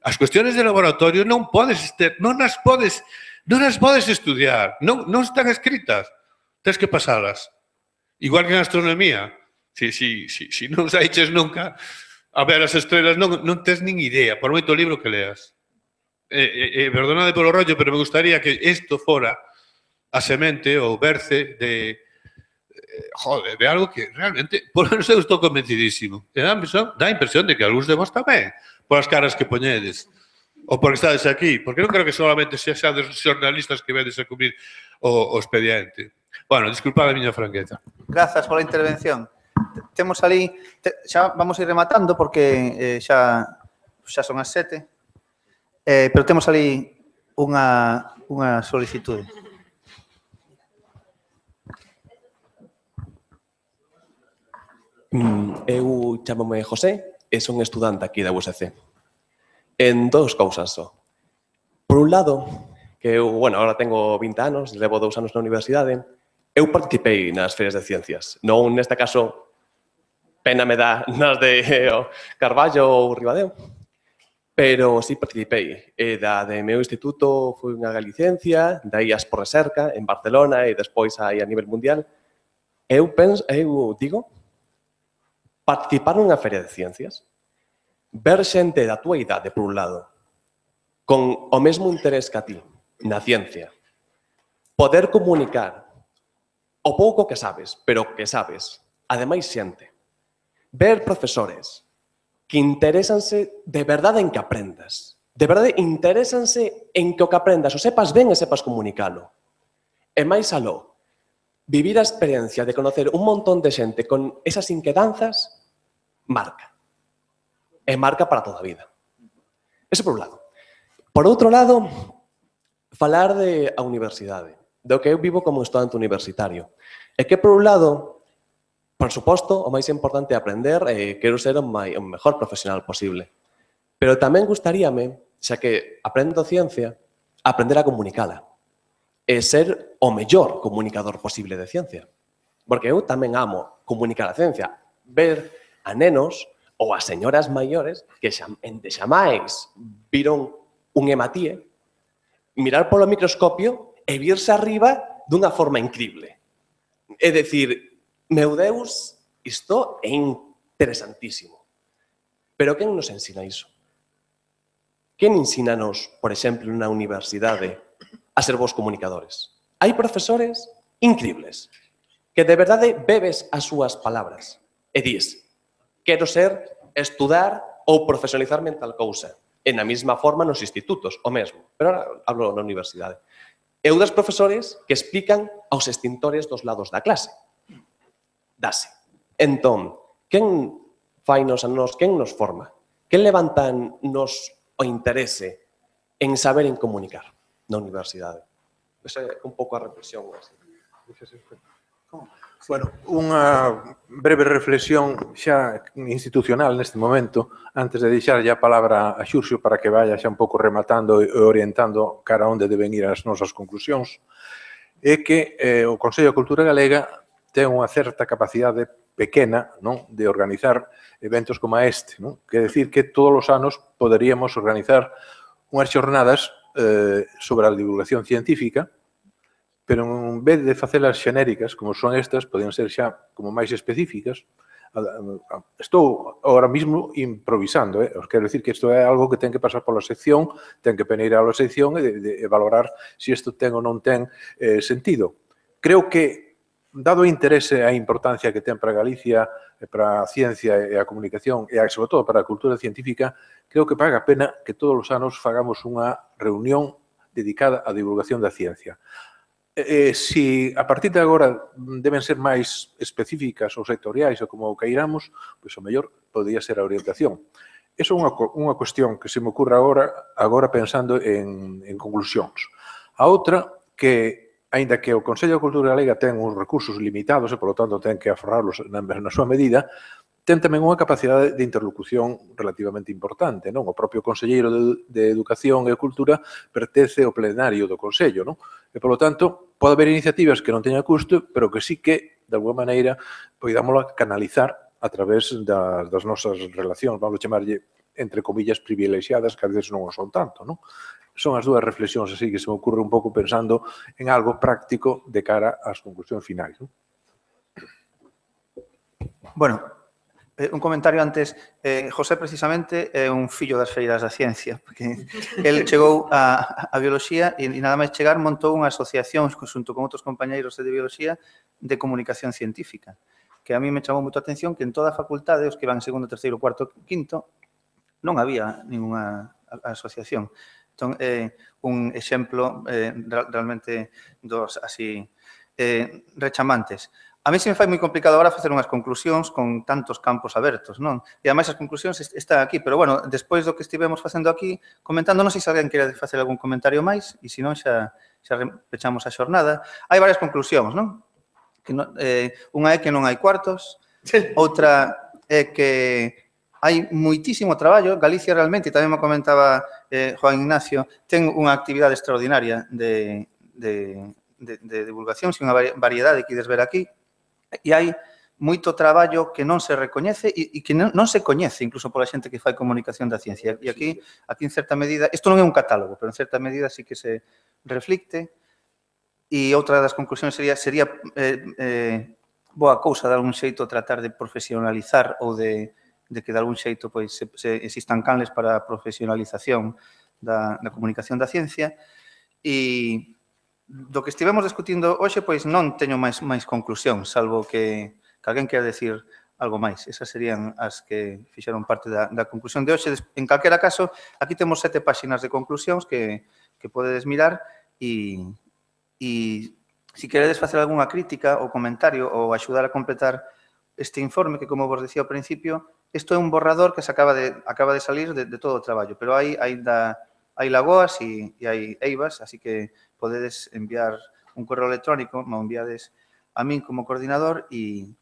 [SPEAKER 10] as cuestiones de laboratorio non as podes estudiar, non están escritas, tens que pasalas. Igual que en astronomía, se non saiches nunca a ver as estrelas, non tes nin idea, por moito libro que leas. Perdonade polo rollo, pero me gustaría que isto fora a semente ou berce de algo que realmente, por menos eu estou convencidísimo. Dá a impresión de que algúns de vos tamén, polas caras que poñedes. ou porque estades aquí, porque non creo que solamente sexades xornalistas que vedes a cubrir o expediente. Bueno, disculpad a miña franqueza.
[SPEAKER 1] Grazas pola intervención. Temos ali, xa vamos a ir rematando porque xa son as 7, pero temos ali unha solicitude.
[SPEAKER 19] Eu chámome José e son estudante aquí da USC. En dous cousas só. Por un lado, que eu, agora tengo 20 anos, levo 2 anos na universidade, eu participei nas ferias de ciencias. Non, neste caso, pena me dá nas de Carballo ou Ribadeo, pero sí participei. E da de meu instituto foi unha Galiciencia, daí as por Recerca, en Barcelona e despois aí a nivel mundial. Eu digo, participar nunha feria de ciencias, ver xente da túa idade, por un lado, con o mesmo interés que a ti, na ciencia, poder comunicar o pouco que sabes, pero que sabes, ademais xente, ver profesores que interésanse de verdade en que aprendas, de verdade interésanse en que o que aprendas o sepas ben e sepas comunicalo. E máis aló, vivir a experiencia de conocer un montón de xente con esas inquedanzas, marca. E marca para toda a vida. Eso por un lado. Por outro lado, falar de a universidade, do que eu vivo como estudante universitario. E que, por un lado, por suposto, o máis importante é aprender e quero ser o mellor profesional posible. Pero tamén gustaríame, xa que aprendo ciencia, aprender a comunicala. E ser o mellor comunicador posible de ciencia. Porque eu tamén amo comunicar a ciencia. Ver a nenos ou a señoras maiores que xamais viron un hematíe, mirar polo microscopio e virse arriba dunha forma incrible. É dicir, meu Deus, isto é interesantísimo. Pero quen nos ensina iso? Quen ensínanos, por exemplo, na universidade a ser bons comunicadores? Hai profesores incribles que de verdade bebes as súas palabras e dis, quero ser, estudar ou profesionalizarme en tal cousa. E na mesma forma nos institutos, o mesmo. Pero ahora hablo na universidade. E das profesores que explican aos extintores dos lados da clase. Dase. Entón, quen fainos a nos, quen nos forma? Quen levantan nos o interese en saber en comunicar na universidade? Esa é un pouco a reflexión.
[SPEAKER 2] Bueno, unha breve reflexión xa institucional neste momento, antes de deixar a palabra a Xurxo para que vaya xa un pouco rematando e orientando cara a onde deben ir as nosas conclusións, é que o Consello de Cultura Galega ten unha certa capacidade pequena, non, de organizar eventos como este, non? Quer decir que todos os anos poderíamos organizar unhas xornadas sobre a divulgación científica, pero en vez de facelas xenéricas, como son estas, poden ser xa como máis específicas. Estou agora mesmo improvisando, os quero dicir que isto é algo que ten que pasar pola sección, ten que peneirar a sección e valorar se isto ten ou non ten sentido. Creo que, dado o interese e a importancia que ten para Galicia, para a ciencia e a comunicación, e sobre todo para a cultura científica, creo que paga a pena que todos os anos fagamos unha reunión dedicada á divulgación da ciencia. Se a partir de agora deben ser máis específicas ou sectoriais ou como queiramos, pois o mellor podría ser a orientación. Iso é unha cuestión que se me ocurre agora pensando en conclusións. A outra, que, aínda que o Consello de Cultura Galega ten uns recursos limitados e, polo tanto, ten que aforrarlos na súa medida, ten tamén unha capacidade de interlocución relativamente importante, non? O propio Conselleiro de Educación e Cultura pertence ao plenario do Consello, non? E, polo tanto, pode haber iniciativas que non teñan custo, pero que sí que, de alguma maneira, poidámosla canalizar a través das nosas relacións, vamos a chamarlle, entre comillas, privilexiadas, que a veces non o son tanto, non? Son as dúas reflexións así que se me ocurre un pouco pensando en algo práctico de cara ás conclusións finais, non?
[SPEAKER 1] Bueno, un comentario antes. José, precisamente, é un fillo das feiras da ciencia, porque el chegou a bioloxía e nada máis chegar montou unha asociación xunto con outros compañeiros de bioloxía de comunicación científica, que a mí me chamou moito a atención que en toda a facultade, os que van segundo, terceiro, cuarto, quinto, non había ninguna a asociación. Entón, un exemplo realmente dos así rechamantes. A mí se me fai moi complicado agora facer unhas conclusións con tantos campos abertos, non? E ademais as conclusións están aquí, pero bueno, despois do que estivemos facendo aquí, comentando, non sei se alguén quere facer algún comentario máis, e se non xa pechamos a xornada. Hai varias conclusións, non? Unha é que non hai cuartos, outra é que hai moitísimo traballo. Galicia realmente, e tamén me comentaba Juan Ignacio, ten unha actividade extraordinaria de divulgación, unha variedade que ides ver aquí, e hai moito traballo que non se recoñece e que non se coñece incluso pola xente que fai comunicación da ciencia. E aquí, en certa medida, isto non é un catálogo, pero en certa medida sí que se reflicte. E outra das conclusións sería boa cousa de algún xeito tratar de profesionalizar ou de que de algún xeito existan canles para a profesionalización da comunicación da ciencia. E do que estivemos discutindo hoxe, pois non teño máis conclusión, salvo que alguén quera decir algo máis. Esas serían as que fixeron parte da conclusión de hoxe. En calquera caso, aquí temos 7 páxinas de conclusións que podedes mirar e se queredes facer algunha crítica ou comentario ou axudar a completar este informe, que, como vos decía ao principio, isto é un borrador que se acaba de salir de todo o traballo, pero hai lagoas e hai eivas, así que podedes enviar un correo electrónico, me enviades a min como coordinador e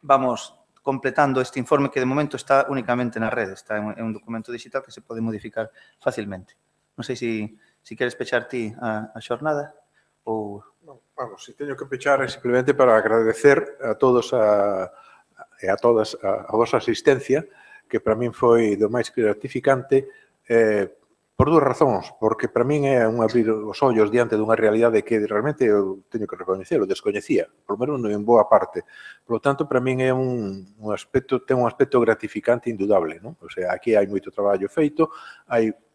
[SPEAKER 1] vamos completando este informe que de momento está únicamente na rede, está en un documento digital que se pode modificar facilmente. Non sei se queres pechar ti a xornada ou...
[SPEAKER 2] Vamos, se teño que pechar é simplemente para agradecer a todos e a todas a vosa asistencia, que para min foi do máis gratificante, por dúas razóns, porque para min é un abrir os ollos diante dunha realidade que realmente eu teño que recoñecer, o descoñecía, por lo menos en boa parte. Por lo tanto, para min é un aspecto, ten un aspecto gratificante indudable, non? O sea, aquí hai moito traballo feito,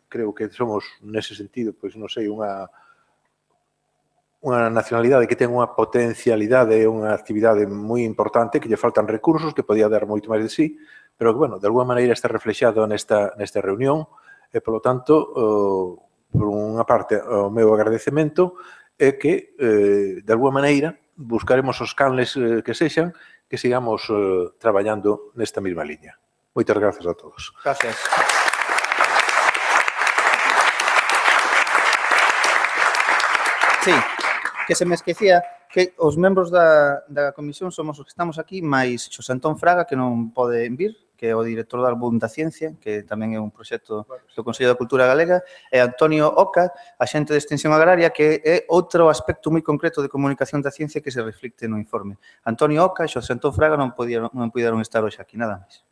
[SPEAKER 2] creo que somos, nese sentido, pois non sei, unha nacionalidade que ten unha potencialidade e unha actividade moi importante, que lle faltan recursos, que podía dar moito máis de sí, pero que, bueno, de alguma maneira está reflexado nesta reunión, e, polo tanto, por unha parte, o meu agradecemento é que, de alguma maneira, buscaremos os canles que sexan, que sigamos traballando nesta mesma liña. Moitas grazas a todos.
[SPEAKER 1] Gracias. Sí, que se me esquecía que os membros da comisión somos os que estamos aquí, máis Xosé Antón Fraga, que non pode vir, que é o director do Álbum da Ciencia, que tamén é un proxecto do Consello da Cultura Galega, e Antonio Oca, axente de Extensión Agraria, que é outro aspecto moi concreto de comunicación da ciencia que se reflicte no informe. Antonio Oca e Xosé Antón Fraga non puderon estar hoxe aquí, nada máis.